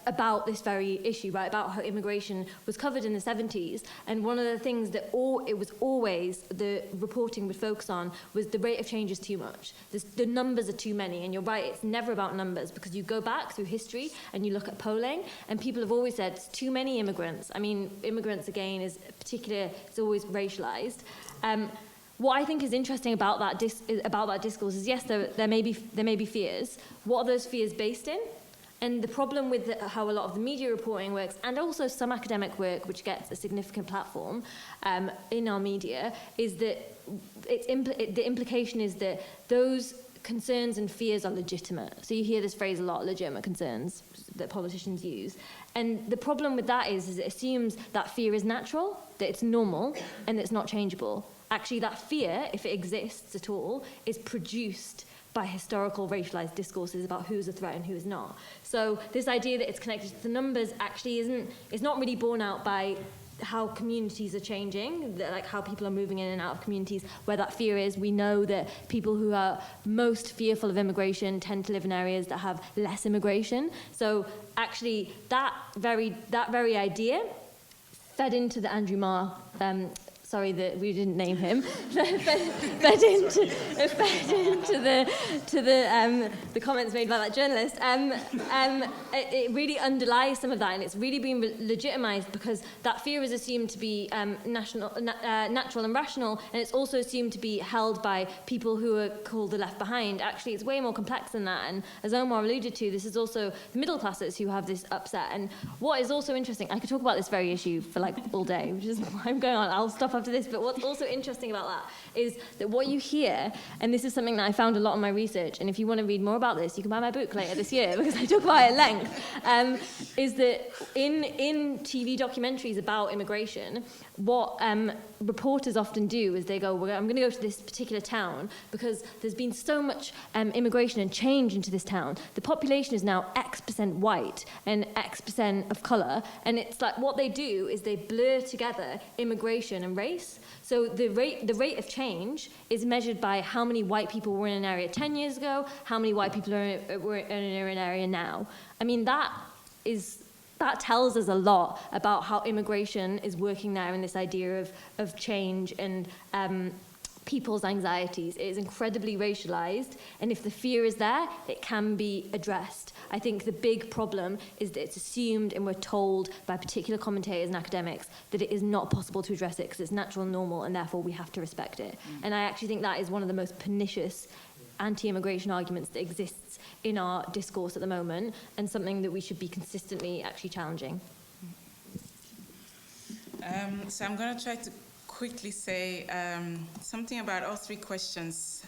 about this very issue, right, about how immigration was covered in the 70s, and one of the things that it was always the reporting would focus on was the rate of change is too much. The numbers are too many, and you're right, it's never about numbers, because you go back through history and you look at polling, and people have always said it's too many immigrants. I mean, immigrants, again, is particular, it's always racialized. What I think is interesting about that discourse is, yes, there may be fears. What are those fears based in? And the problem with how a lot of the media reporting works, and also some academic work, which gets a significant platform in our media, is that the implication is that those concerns and fears are legitimate. So you hear this phrase a lot, legitimate concerns, that politicians use. And the problem with that is it assumes that fear is natural, that it's normal, and that it's not changeable. Actually, that fear, if it exists at all, is produced by historical racialized discourses about who's a threat and who is not. So this idea that it's connected to the numbers actually it's not really borne out by how communities are changing, like how people are moving in and out of communities, where that fear is. We know that people who are most fearful of immigration tend to live in areas that have less immigration. So actually, that very idea fed into the Andrew Marr. Sorry that we didn't name him. fed into the comments made by that journalist. It really underlies some of that, and it's really been legitimized because that fear is assumed to be natural and rational, and it's also assumed to be held by people who are called the left behind. Actually, it's way more complex than that, and as Omar alluded to, this is also the middle classes who have this upset. And what is also interesting, I could talk about this very issue for like all day, which is why I'm going on. I'll stop after this, but what's also interesting about that is that what you hear, and this is something that I found a lot in my research, and if you want to read more about this, you can buy my book later this year because I talk about it at length, is that in TV documentaries about immigration, what reporters often do is they go, well, I'm going to go to this particular town because there's been so much immigration and change into this town. The population is now X% white and X% of colour, and it's like what they do is they blur together immigration and race. So the rate of change is measured by how many white people were in an area 10 years ago, how many white people were in an area now. I mean, that tells us a lot about how immigration is working there and this idea of change and people's anxieties. It is incredibly racialized, and if the fear is there, it can be addressed. I think the big problem is that it's assumed and we're told by particular commentators and academics that it is not possible to address it because it's natural and normal, and therefore we have to respect it. And I actually think that is one of the most pernicious anti-immigration arguments that exists in our discourse at the moment, and something that we should be consistently actually challenging. So I'm going to try to quickly say something about all three questions.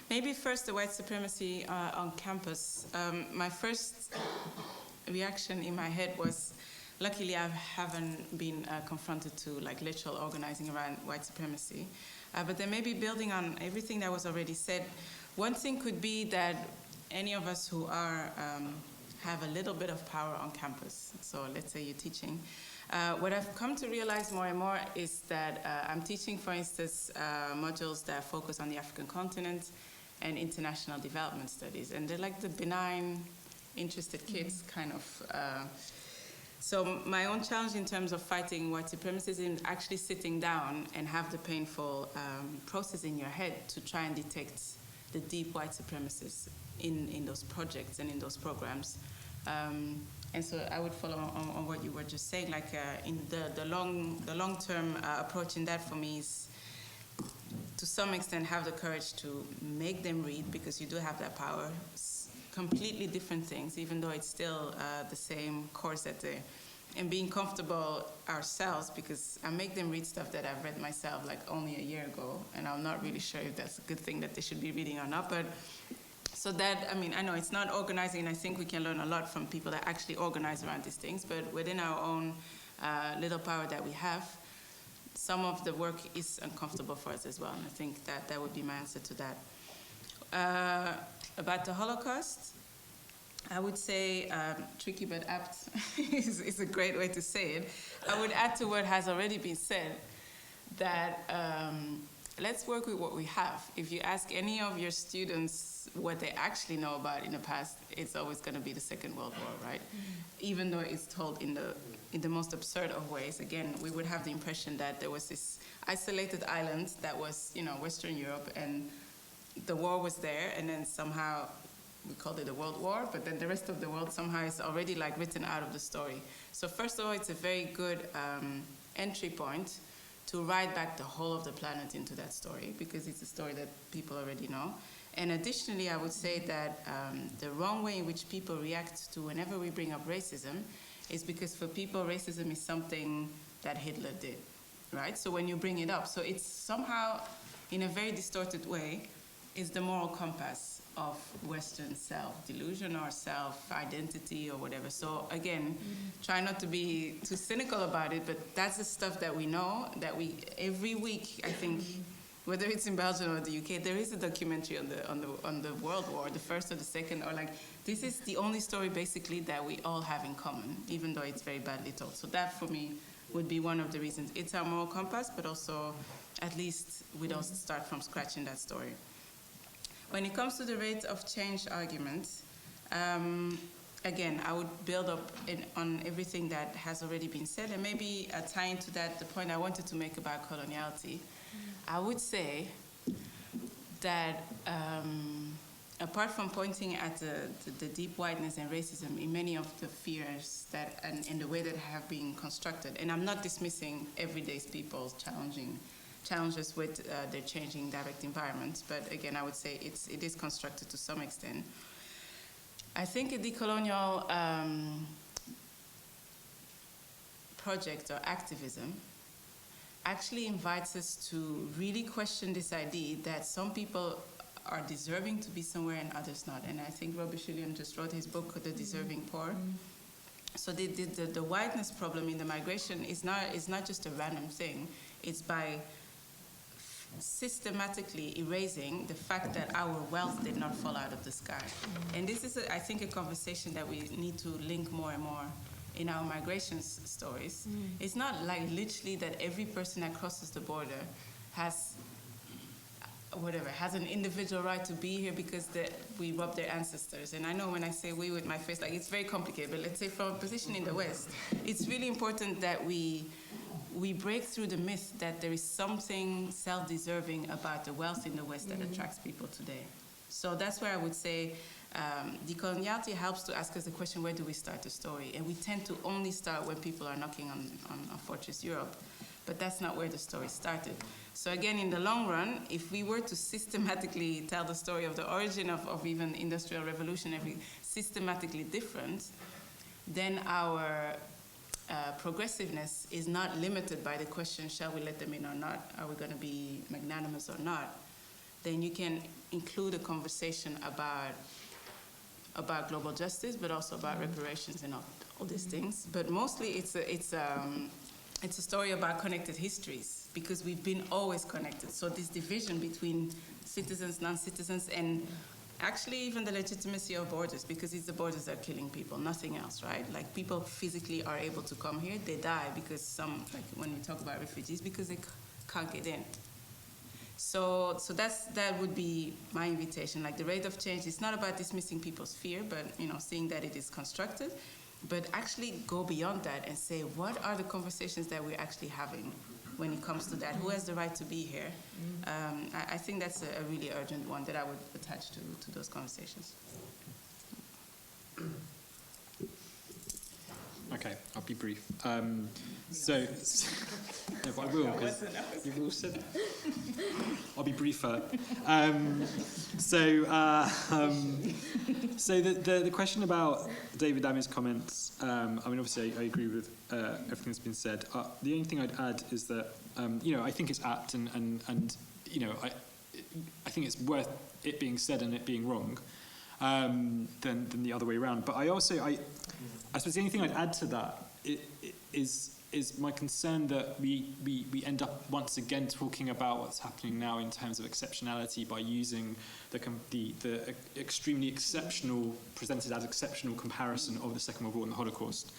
Maybe first the white supremacy on campus. My first reaction in my head was, luckily I haven't been confronted to like literal organizing around white supremacy. But then maybe building on everything that was already said, one thing could be that any of us who are have a little bit of power on campus, so let's say you're teaching, what I've come to realize more and more is that I'm teaching, for instance, modules that focus on the African continent and international development studies, and they're like the benign, interested kids kind of. So my own challenge in terms of fighting white supremacy is in actually sitting down and have the painful process in your head to try and detect the deep white supremacists in those projects and in those programs. And so I would follow on what you were just saying, like in the long-term approach in that for me is to some extent have the courage to make them read, because you do have that power. Completely different things, even though it's still the same course that they, and being comfortable ourselves, because I make them read stuff that I've read myself like only a year ago, and I'm not really sure if that's a good thing that they should be reading or not, but so that, I mean, I know it's not organizing, and I think we can learn a lot from people that actually organize around these things, but within our own little power that we have, some of the work is uncomfortable for us as well, and I think that would be my answer to that. About the Holocaust, I would say tricky but apt is a great way to say it. I would add to what has already been said that let's work with what we have. If you ask any of your students what they actually know about in the past, it's always going to be the Second World War, right? Even though it's told in the most absurd of ways. Again, we would have the impression that there was this isolated island that was, you know, Western Europe, and the war was there, and then somehow we called it a world war, but then the rest of the world somehow is already like written out of the story. So first of all, it's a very good entry point to write back the whole of the planet into that story, because it's a story that people already know. And additionally, I would say that the wrong way in which people react to whenever we bring up racism is because for people, racism is something that Hitler did, right? So when you bring it up, so it's somehow, in a very distorted way, is the moral compass of Western self-delusion or self-identity or whatever. So again, try not to be too cynical about it, but that's the stuff that we know, that we, every week, I think, whether it's in Belgium or the UK, there is a documentary on the World War, the first or the second, or like, this is the only story basically that we all have in common, even though it's very badly told. So that for me would be one of the reasons. It's our moral compass, but also at least we don't start from scratch in that story. When it comes to the rate of change argument, again, I would build up on everything that has already been said, and maybe tie into that the point I wanted to make about coloniality. I would say that apart from pointing at the deep whiteness and racism in many of the fears that and in the way that have been constructed, and I'm not dismissing everyday people's challenges with their changing direct environments, but again, I would say it is constructed to some extent. I think a decolonial project or activism actually invites us to really question this idea that some people are deserving to be somewhere and others not. And I think Robbie Shillian just wrote his book, The Deserving Poor. So the whiteness problem in the migration is not just a random thing. It's by systematically erasing the fact that our wealth did not fall out of the sky. And this is, I think, a conversation that we need to link more and more in our migration stories. It's not like literally that every person that crosses the border has an individual right to be here because we robbed their ancestors. And I know when I say we with my face, like, it's very complicated, but let's say from a position in the West, it's really important that we break through the myth that there is something self-deserving about the wealth in the West that attracts people today. So that's where I would say decoloniality helps to ask us the question, where do we start the story? And we tend to only start when people are knocking on Fortress Europe, but that's not where the story started. So again, in the long run, if we were to systematically tell the story of the origin of even industrial revolution, systematically different, then our progressiveness is not limited by the question, shall we let them in or not? Are we going to be magnanimous or not? Then you can include a conversation about global justice, but also about reparations and all these things. But mostly it's a story about connected histories, because we've been always connected. So this division between citizens, non-citizens, and actually even the legitimacy of borders, because it's the borders that are killing people, nothing else, right? Like, people physically are able to come here, they die because like when we talk about refugees, because they can't get in. So that would be my invitation. Like, the rate of change is not about dismissing people's fear, but seeing that it is constructed, but actually go beyond that and say, what are the conversations that we're actually having when it comes to that? Who has the right to be here? I think that's a really urgent one that I would attach to those conversations. Okay, I'll be brief. No, but I will, because you've all said I'll be briefer. So the question about David Lame's comments, I mean, obviously I agree with everything that's been said. The only thing I'd add is that, I think it's apt and I think it's worth it being said and it being wrong than the other way around. But I suppose the only thing I'd add to that is my concern that we end up once again talking about what's happening now in terms of exceptionality by using the extremely exceptional, presented as exceptional comparison of the Second World War and the Holocaust,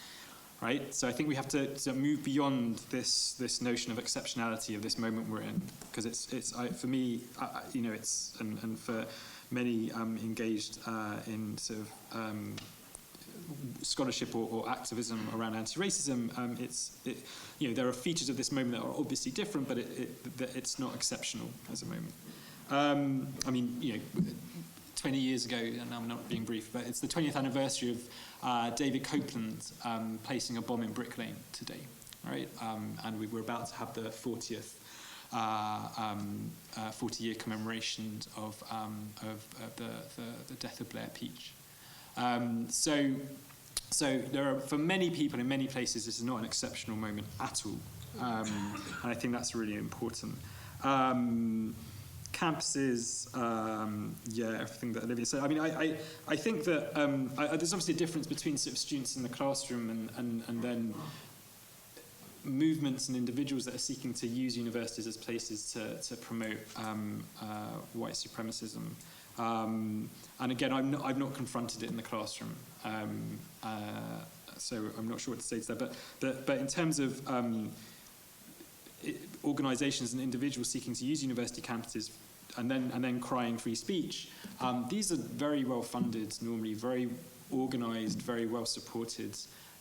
right? So I think we have to move beyond this notion of exceptionality of this moment we're in, because it's for me, it's and for many engaged in sort of scholarship or activism around anti-racism, there are features of this moment that are obviously different, but it's not exceptional as a moment. 20 years ago, and I'm not being brief, but it's the 20th anniversary of David Copeland placing a bomb in Brick Lane today, right? And we were about to have the 40th 40-year commemoration of the death of Blair Peach. So there are, for many people in many places, this is not an exceptional moment at all, and I think that's really important. Campuses, everything that Olivia said. I mean, I think that there's obviously a difference between sort of students in the classroom and then movements and individuals that are seeking to use universities as places to promote white supremacism. And again, I've not confronted it in the classroom, so I'm not sure what to say to that. But in terms of organisations and individuals seeking to use university campuses and then crying free speech, these are very well funded, normally very organised, very well supported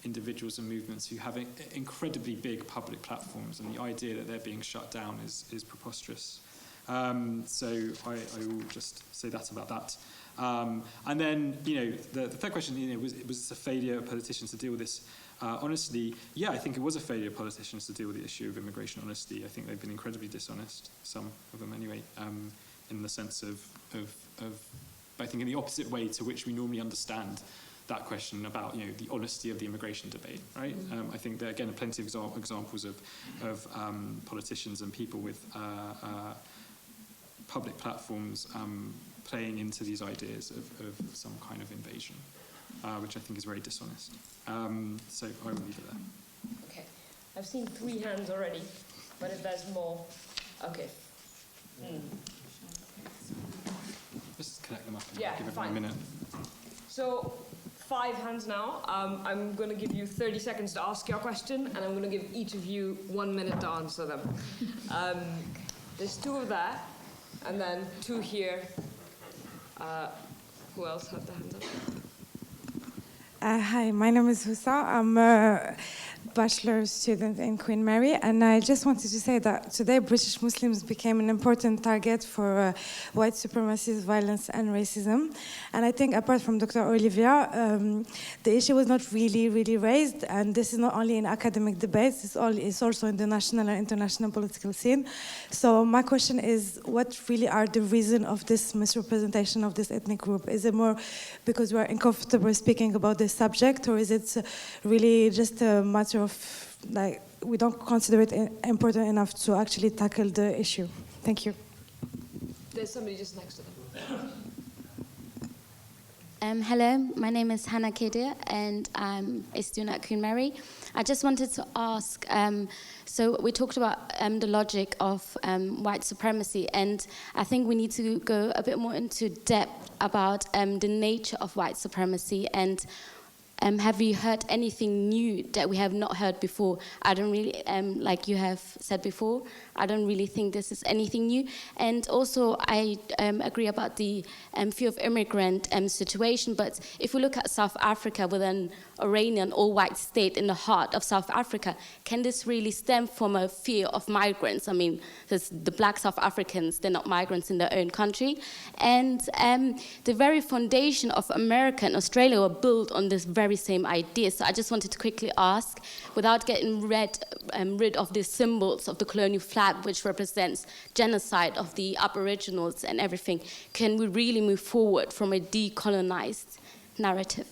individuals and movements who have incredibly big public platforms, and the idea that they're being shut down is preposterous. So I will just say that about that. And then, the third question, was this a failure of politicians to deal with this? Honestly, yeah, I think it was a failure of politicians to deal with the issue of immigration honesty. I think they've been incredibly dishonest, some of them anyway, in the sense of I think in the opposite way to which we normally understand that question about the honesty of the immigration debate, right? I think there again are plenty of examples of politicians and people with public platforms playing into these ideas of some kind of invasion, which I think is very dishonest. So I will leave it there. Okay, I've seen 3 hands already, but if there's more, okay. Just connect them up and Yeah, give everyone a minute. So 5 hands now. I'm going to give you 30 seconds to ask your question, and I'm going to give each of you 1 minute to answer them. There's 2 of that, and then 2 here. Who else had the hands up? Hi, my name is Husa. I'm a bachelor student in Queen Mary, and I just wanted to say that today British Muslims became an important target for white supremacist violence and racism. And I think apart from Dr. Olivia, the issue was not really raised, and this is not only in academic debates, it's also in the national and international political scene. So my question is, what really are the reasons of this misrepresentation of this ethnic group? Is it more because we are uncomfortable speaking about this subject, or is it really just a matter of we don't consider it important enough to actually tackle the issue? Thank you. There's somebody just next to them. Hello, my name is Hannah Kedir, and I'm a student at Queen Mary. I just wanted to ask, so we talked about the logic of white supremacy, and I think we need to go a bit more into depth about the nature of white supremacy. And have you heard anything new that we have not heard before? I don't really, like you have said before, I don't really think this is anything new. And also, I agree about the fear of immigrant situation, but if we look at South Africa with an Iranian all-white state in the heart of South Africa, can this really stem from a fear of migrants? I mean, the black South Africans, they're not migrants in their own country. And the very foundation of America and Australia were built on this very same idea. So I just wanted to quickly ask, without getting rid of the symbols of the colonial flag, which represents genocide of the Aboriginals and everything, can we really move forward from a decolonized narrative?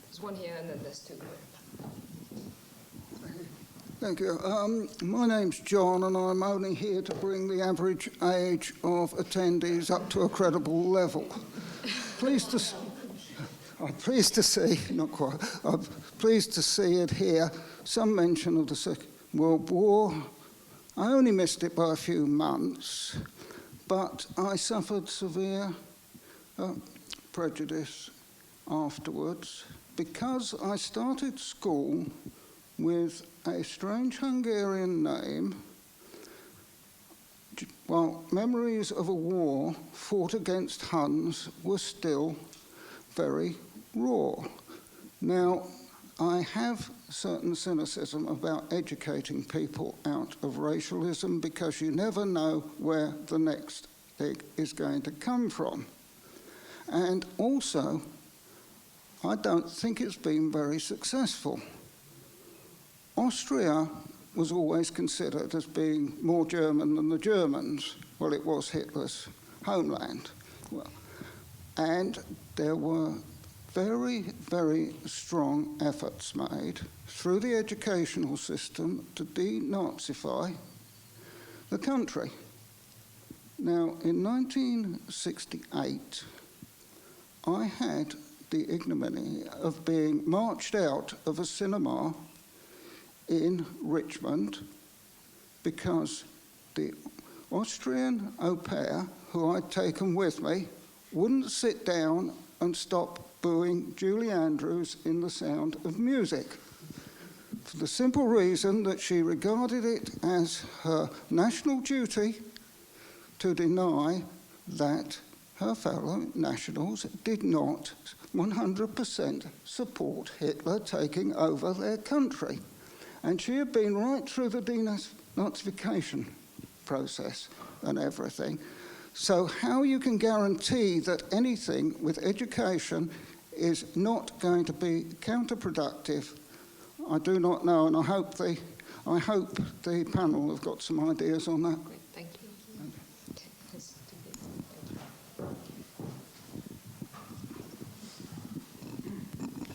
There's 1 here, and then there's 2 here. Thank you. My name's John, and I'm only here to bring the average age of attendees up to a credible level. I'm pleased to see, not quite, I'm pleased to see it here, some mention of the Second World War. I only missed it by a few months, but I suffered severe prejudice afterwards because I started school with a strange Hungarian name, while memories of a war fought against Huns were still very raw. Now, I have certain cynicism about educating people out of racialism because you never know where the next egg is going to come from. And also, I don't think it's been very successful. Austria was always considered as being more German than the Germans. Well, it was Hitler's homeland. And there were very, very strong efforts made through the educational system to denazify the country. Now, in 1968, I had the ignominy of being marched out of a cinema in Richmond because the Austrian au pair, who I'd taken with me, wouldn't sit down and stop booing Julie Andrews in The Sound of Music, for the simple reason that she regarded it as her national duty to deny that her fellow nationals did not 100% support Hitler taking over their country. And she had been right through the denazification process and everything. So how you can guarantee that anything with education is not going to be counterproductive, I do not know, and I hope the panel have got some ideas on that. Great, thank you.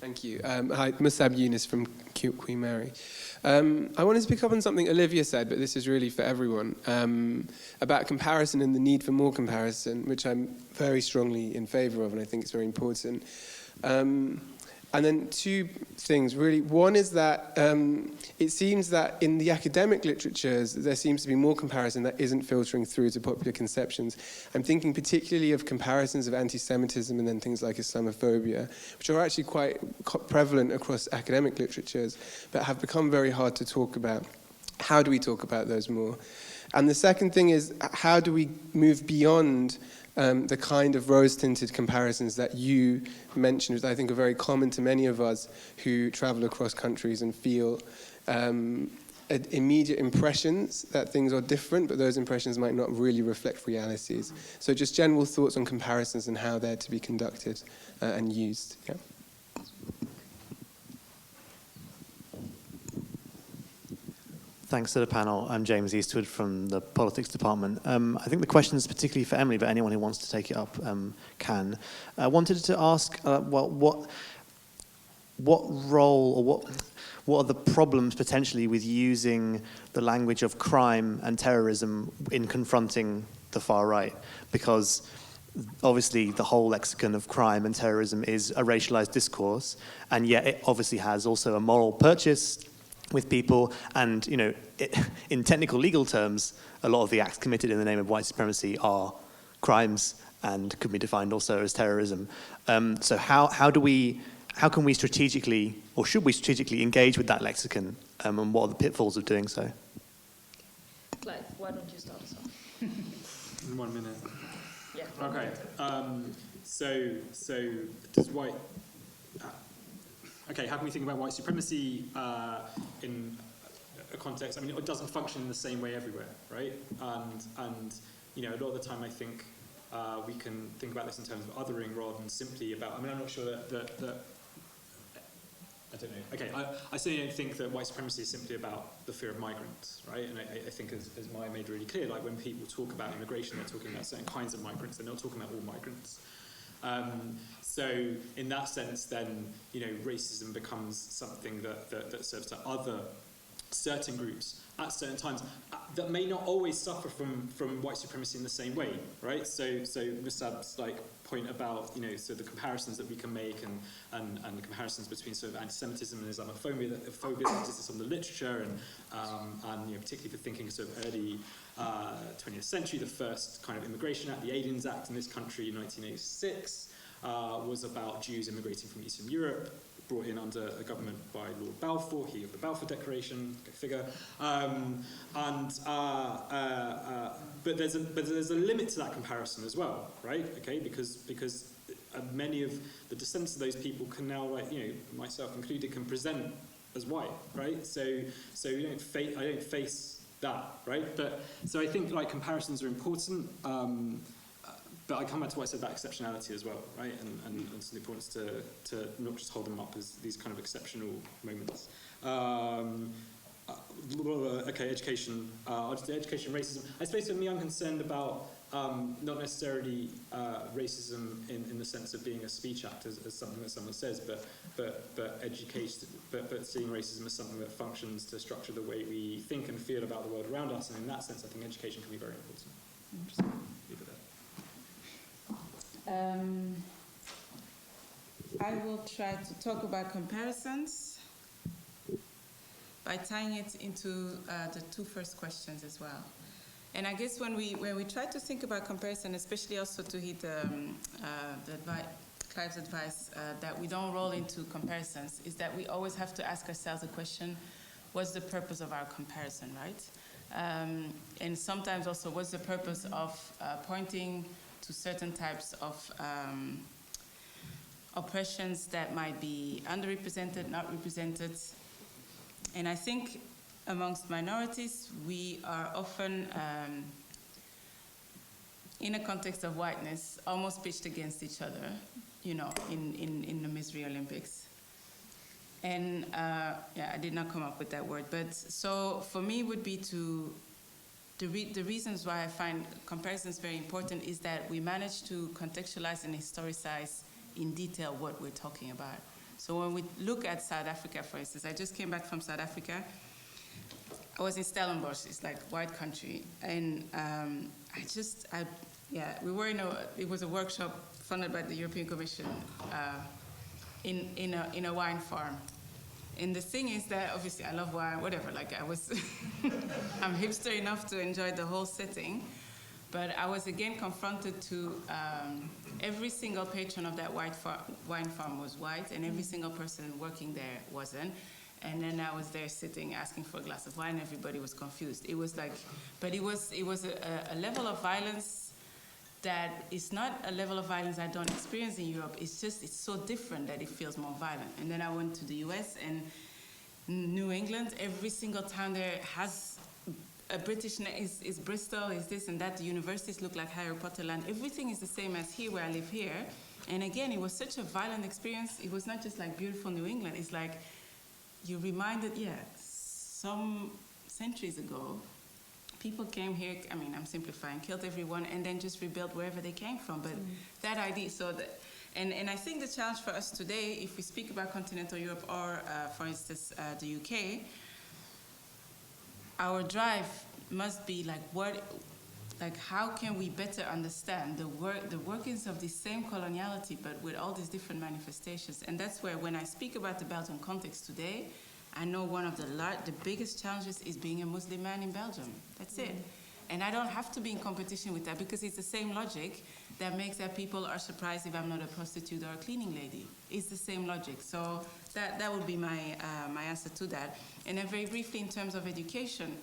Thank you. Hi, Musab Yunus from Queen Mary. I wanted to pick up on something Olivia said, but this is really for everyone, about comparison and the need for more comparison, which I'm very strongly in favour of, and I think it's very important. And then two things, really. One is that it seems that in the academic literatures, there seems to be more comparison that isn't filtering through to popular conceptions. I'm thinking particularly of comparisons of anti-Semitism and then things like Islamophobia, which are actually quite prevalent across academic literatures, but have become very hard to talk about. How do we talk about those more? And the second thing is, how do we move beyond the kind of rose-tinted comparisons that you mentioned, which I think are very common to many of us who travel across countries and feel immediate impressions that things are different, but those impressions might not really reflect realities. So just general thoughts on comparisons and how they're to be conducted and used. Yeah. Thanks to the panel. I'm James Eastwood from the Politics Department. I think the question is particularly for Emily, but anyone who wants to take it up can. I wanted to ask, what role or what are the problems potentially with using the language of crime and terrorism in confronting the far right? Because obviously the whole lexicon of crime and terrorism is a racialized discourse, and yet it obviously has also a moral purchase with people, and in technical legal terms, a lot of the acts committed in the name of white supremacy are crimes and could be defined also as terrorism. So how can we strategically, or should we strategically engage with that lexicon, and what are the pitfalls of doing so? Clive, why don't you start us off? In 1 minute. Yeah. Okay. So does white... Okay, how can we think about white supremacy in a context? I mean, it doesn't function in the same way everywhere, right? And a lot of the time I think we can think about this in terms of othering rather than simply about... I mean, I'm not sure that I don't know. Okay, I certainly don't think that white supremacy is simply about the fear of migrants, right? And I think, as Maya made really clear, like when people talk about immigration, they're talking about certain kinds of migrants. They're not talking about all migrants. So in that sense, then, racism becomes something that serves to other certain groups at certain times that may not always suffer from white supremacy in the same way, right? So Musab's point about, so the comparisons that we can make and the comparisons between sort of anti-Semitism and Islamophobia that exists on the literature and particularly for thinking sort of early 20th century, the first kind of Immigration Act, the Aliens Act in this country in 1986 was about Jews immigrating from Eastern Europe, brought in under a government by Lord Balfour, he of the Balfour Declaration, go figure. But there's a limit to that comparison as well, right? Okay, because many of the descendants of those people can now, myself included, can present as white, right? So I don't face that, right? But so I think comparisons are important. But I come back to what I said about exceptionality as well, right? And it's the importance to not just hold them up as these kind of exceptional moments. Okay, education. Education, racism. I suppose for me, I'm concerned about not necessarily racism in the sense of being a speech act as something that someone says, but education, but seeing racism as something that functions to structure the way we think and feel about the world around us. And in that sense, I think education can be very important. Just leave it there. I will try to talk about comparisons. by tying it into the two first questions as well. And I guess when we try to think about comparison, especially also to heed Clive's advice that we don't roll into comparisons, is that we always have to ask ourselves the question, what's the purpose of our comparison, right? And sometimes also, what's the purpose of pointing to certain types of oppressions that might be underrepresented, not represented. And I think amongst minorities, we are often, in a context of whiteness, almost pitched against each other, you know, in the Misery Olympics. And yeah, I did not come up with that word, but so for me would be the reasons why I find comparisons very important is that we manage to contextualize and historicize in detail what we're talking about. So when we look at South Africa, for instance, I just came back from South Africa. I was in Stellenbosch, it's like white country, and we were it was a workshop funded by the European Commission in a wine farm. And the thing is that obviously I love wine, whatever, like I'm hipster enough to enjoy the whole setting, but I was again confronted to every single patron of that wine farm was white, and every single person working there wasn't. And then I was there sitting asking for a glass of wine, everybody was confused. It was like, but it was a level of violence that is not a level of violence I don't experience in Europe. It's just, it's so different that it feels more violent. And then I went to the US and New England, every single town there has a British name, is Bristol, is this and that. The universities look like Harry Potter land. Everything is the same as here, where I live here. And again, it was such a violent experience. It was not just like beautiful New England. It's like, you reminded, some centuries ago, people came here, I mean, I'm simplifying, killed everyone, and then just rebuilt wherever they came from. But that idea, and I think the challenge for us today, if we speak about continental Europe or, for instance, the UK, our drive must be like how can we better understand the workings of the same coloniality, but with all these different manifestations? And that's where, when I speak about the Belgian context today, I know one of the biggest challenges is being a Muslim man in Belgium. That's it. And I don't have to be in competition with that, because it's the same logic that makes that people are surprised if I'm not a prostitute or a cleaning lady. It's the same logic. So that would be my answer to that. And then very briefly, in terms of education,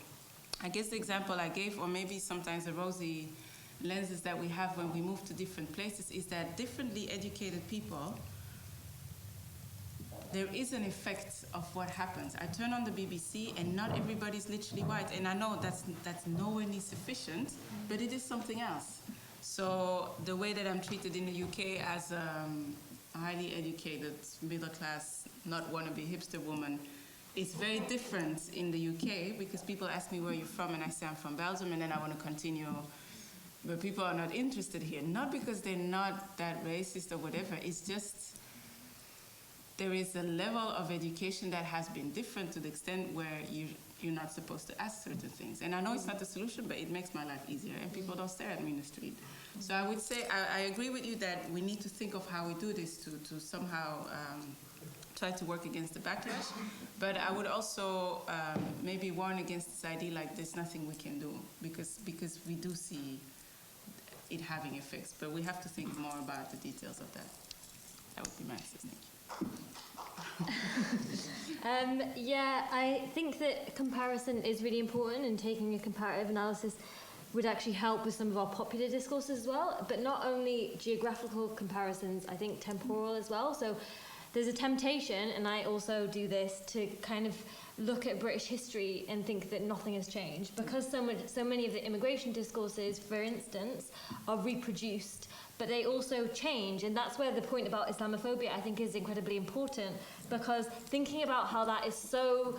I guess the example I gave, or maybe sometimes the rosy lenses that we have when we move to different places, is that differently educated people, there is an effect of what happens. I turn on the BBC and not everybody's literally white. And I know that's nowhere near sufficient, but it is something else. So the way that I'm treated in the UK as a highly educated, middle class, not wannabe hipster woman, it's very different in the UK, because people ask me where you're from and I say I'm from Belgium, and then I want to continue, but people are not interested here. Not because they're not that racist or whatever, it's just there is a level of education that has been different to the extent where you're not supposed to ask certain things. And I know it's not the solution, but it makes my life easier, and people don't stare at me in the street. So I would say, I agree with you that we need to think of how we do this to somehow try to work against the backlash, but I would also maybe warn against this idea like there's nothing we can do, because we do see it having effects, but we have to think more about the details of that. That would be my answer. Thank you. Yeah, I think that comparison is really important, and taking a comparative analysis would actually help with some of our popular discourses as well, but not only geographical comparisons, I think temporal as well. So there's a temptation, and I also do this, to kind of look at British history and think that nothing has changed, because so many of the immigration discourses, for instance, are reproduced, but they also change. And that's where the point about Islamophobia, I think, is incredibly important, because thinking about how that is so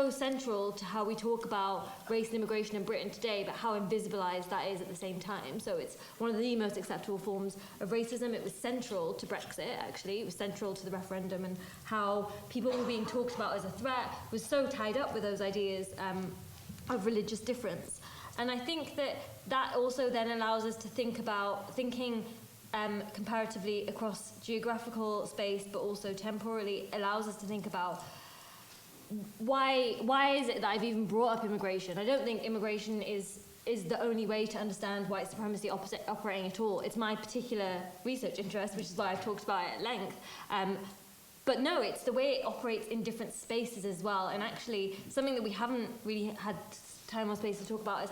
central to how we talk about race and immigration in Britain today, but how invisibilized that is at the same time. So it's one of the most acceptable forms of racism. It was central to Brexit, actually. It was central to the referendum, and how people were being talked about as a threat was so tied up with those ideas of religious difference. And I think that also then allows us to think about thinking comparatively across geographical space, but also temporally allows us to think about why is it that I've even brought up immigration? I don't think immigration is the only way to understand white supremacy operating at all. It's my particular research interest, which is why I've talked about it at length. But no, it's the way it operates in different spaces as well. And actually, something that we haven't really had time or space to talk about is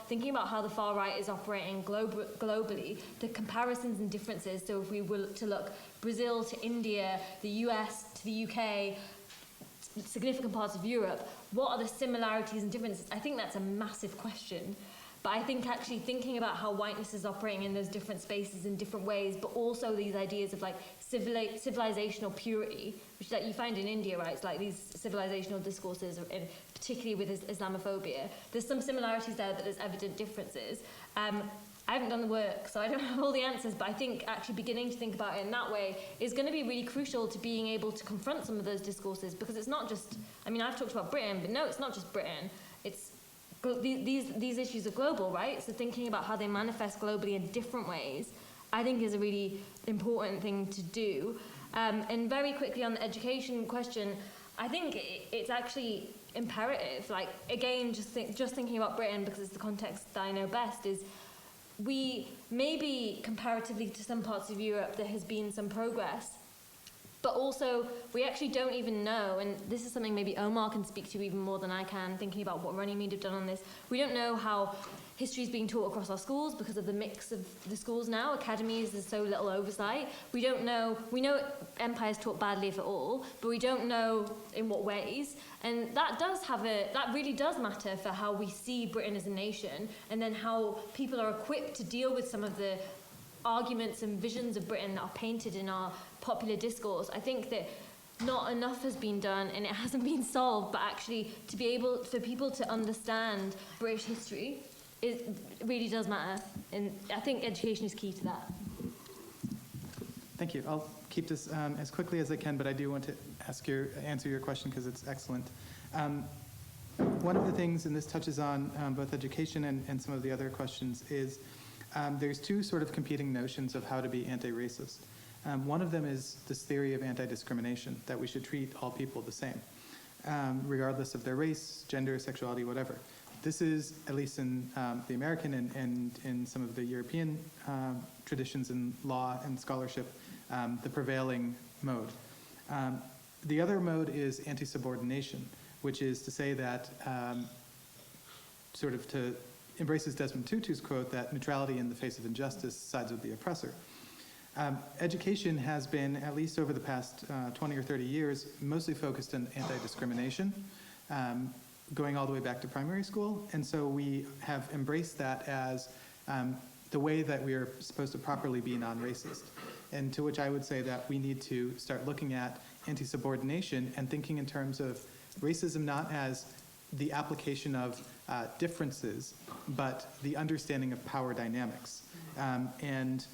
thinking about how the far right is operating globally, the comparisons and differences. So if we were to look Brazil to India, the US to the UK, significant parts of Europe, what are the similarities and differences? I think that's a massive question. But I think actually thinking about how whiteness is operating in those different spaces in different ways, but also these ideas of like civilizational purity, which like you find in India, right? It's like these civilizational discourses, particularly with Islamophobia. There's some similarities there, but there's evident differences. I haven't done the work, so I don't have all the answers, but I think actually beginning to think about it in that way is going to be really crucial to being able to confront some of those discourses, because it's not just, I mean, I've talked about Britain, but no, it's not just Britain. It's these issues are global, right? So thinking about how they manifest globally in different ways, I think is a really important thing to do. And very quickly on the education question, I think it's actually imperative. Like, again, just thinking about Britain, because it's the context that I know best, is we, maybe comparatively to some parts of Europe, there has been some progress, but also we actually don't even know, and this is something maybe Omar can speak to even more than I can, thinking about what Runnymede have done on this. We don't know how history is being taught across our schools because of the mix of the schools now. Academies, there's so little oversight. We don't know, we know empire is taught badly, if at all, but we don't know in what ways. And that really does matter for how we see Britain as a nation, and then how people are equipped to deal with some of the arguments and visions of Britain that are painted in our popular discourse. I think that not enough has been done, and it hasn't been solved, but actually to be able for people to understand British history, it really does matter. And I think education is key to that. Thank you. I'll keep this as quickly as I can, but I do want to answer your question because it's excellent. One of the things, and this touches on both education and some of the other questions, is there's two sort of competing notions of how to be anti-racist. One of them is this theory of anti-discrimination, that we should treat all people the same, regardless of their race, gender, sexuality, whatever. This is, at least in the American and in some of the European traditions in law and scholarship, the prevailing mode. The other mode is anti-subordination, which is to say that, sort of to embraces Desmond Tutu's quote that neutrality in the face of injustice sides with the oppressor. Education has been, at least over the past 20 or 30 years, mostly focused on anti-discrimination, going all the way back to primary school. And so we have embraced that as the way that we are supposed to properly be non-racist. And to which I would say that we need to start looking at anti-subordination and thinking in terms of racism not as the application of differences, but the understanding of power dynamics. And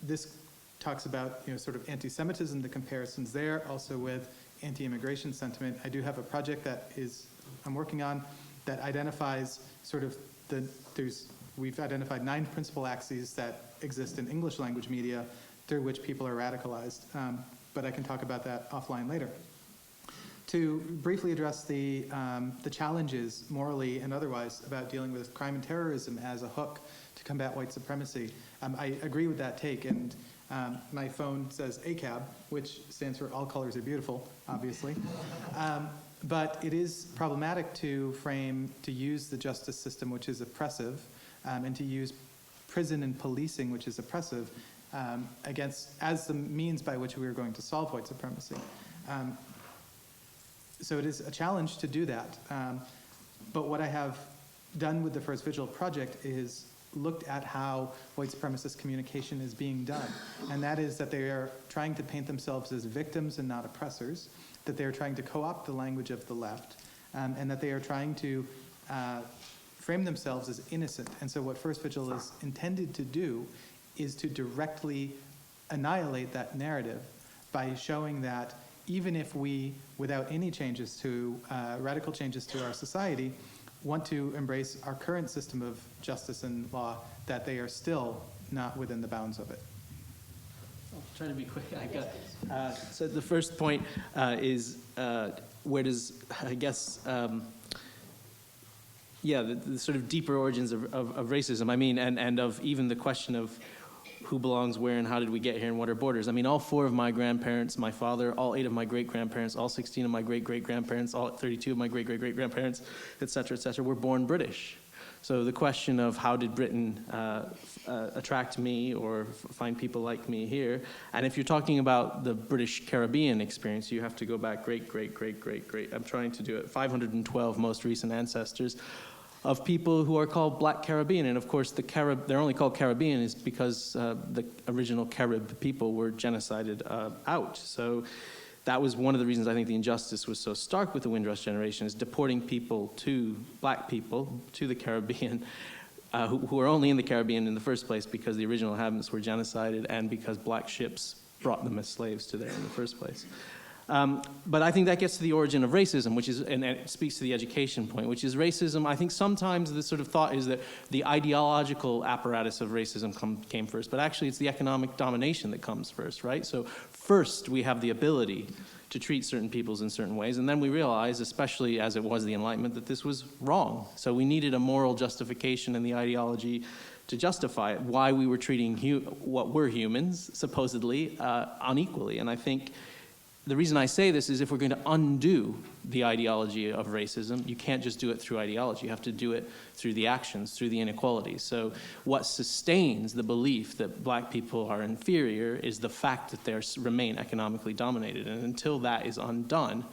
this talks about, sort of anti-Semitism, the comparisons there, also with anti-immigration sentiment. I do have a project that I'm working on that identifies sort of we've identified 9 principal axes that exist in English language media through which people are radicalized. But I can talk about that offline later. To briefly address the challenges, morally and otherwise, about dealing with crime and terrorism as a hook to combat white supremacy, I agree with that take, and my phone says ACAB, which stands for All Colors Are Beautiful, obviously. But it is problematic to use the justice system, which is oppressive, and to use prison and policing, which is oppressive, as the means by which we are going to solve white supremacy. So it is a challenge to do that. But what I have done with the First Vigil project is looked at how white supremacist communication is being done. And that is that they are trying to paint themselves as victims and not oppressors, that they are trying to co-opt the language of the left, and that they are trying to frame themselves as innocent. And so what First Vigil is intended to do is to directly annihilate that narrative by showing that even if we, without any changes to, radical changes to our society, want to embrace our current system of justice and law, that they are still not within the bounds of it. I'll try to be quick. So the first point is where does, I guess, the sort of deeper origins of racism, I mean, and of even the question of who belongs where and how did we get here and what are borders. I mean, all 4 of my grandparents, my father, all 8 of my great-grandparents, all 16 of my great-great-grandparents, all 32 of my great-great-great-grandparents, et cetera, were born British. So the question of how did Britain attract me or find people like me here, and if you're talking about the British Caribbean experience, you have to go back great, I'm trying to do it, 512 most recent ancestors of people who are called Black Caribbean. And of course, they're only called Caribbean is because the original Carib people were genocided out. So that was one of the reasons I think the injustice was so stark with the Windrush generation, is deporting people, Black people, to the Caribbean, who were only in the Caribbean in the first place because the original inhabitants were genocided and because Black ships brought them as slaves to there in the first place. But I think that gets to the origin of racism, which is, and it speaks to the education point, which is racism. I think sometimes the sort of thought is that the ideological apparatus of racism came first, but actually it's the economic domination that comes first, right? So first we have the ability to treat certain peoples in certain ways, and then we realize, especially as it was the Enlightenment, that this was wrong. So we needed a moral justification in the ideology to justify it, why we were treating what were humans, supposedly, unequally. And I think the reason I say this is if we're going to undo the ideology of racism, you can't just do it through ideology. You have to do it through the actions, through the inequalities. So what sustains the belief that Black people are inferior is the fact that they remain economically dominated. And until that is undone,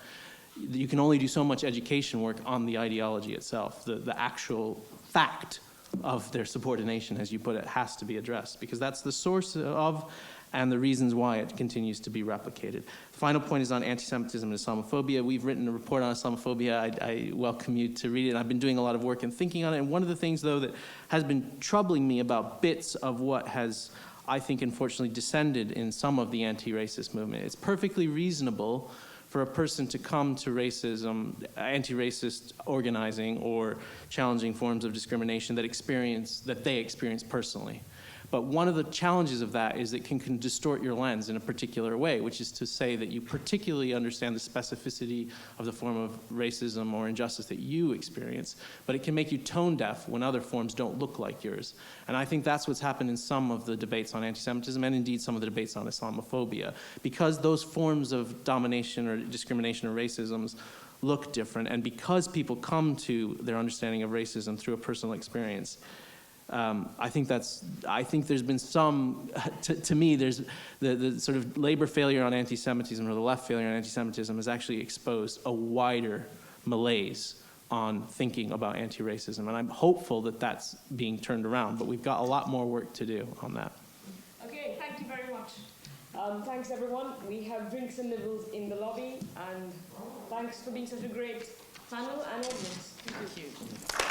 you can only do so much education work on the ideology itself. The actual fact of their subordination, as you put it, has to be addressed, because that's the source of and the reasons why it continues to be replicated. The final point is on anti-Semitism and Islamophobia. We've written a report on Islamophobia. I welcome you to read it. I've been doing a lot of work and thinking on it. And one of the things, though, that has been troubling me about bits of what has, I think, unfortunately descended in some of the anti-racist movement. It's perfectly reasonable for a person to come to racism, anti-racist organizing, or challenging forms of discrimination that they experience personally. But one of the challenges of that is it can distort your lens in a particular way, which is to say that you particularly understand the specificity of the form of racism or injustice that you experience, but it can make you tone deaf when other forms don't look like yours. And I think that's what's happened in some of the debates on anti-Semitism and indeed some of the debates on Islamophobia. Because those forms of domination or discrimination or racisms look different, and because people come to their understanding of racism through a personal experience, I think there's been some, to me, there's the sort of labor failure on anti-Semitism or the left failure on anti-Semitism has actually exposed a wider malaise on thinking about anti-racism. And I'm hopeful that that's being turned around, but we've got a lot more work to do on that. Okay, thank you very much. Thanks, everyone. We have drinks and nibbles in the lobby, and thanks for being such a great panel and audience. Thank you.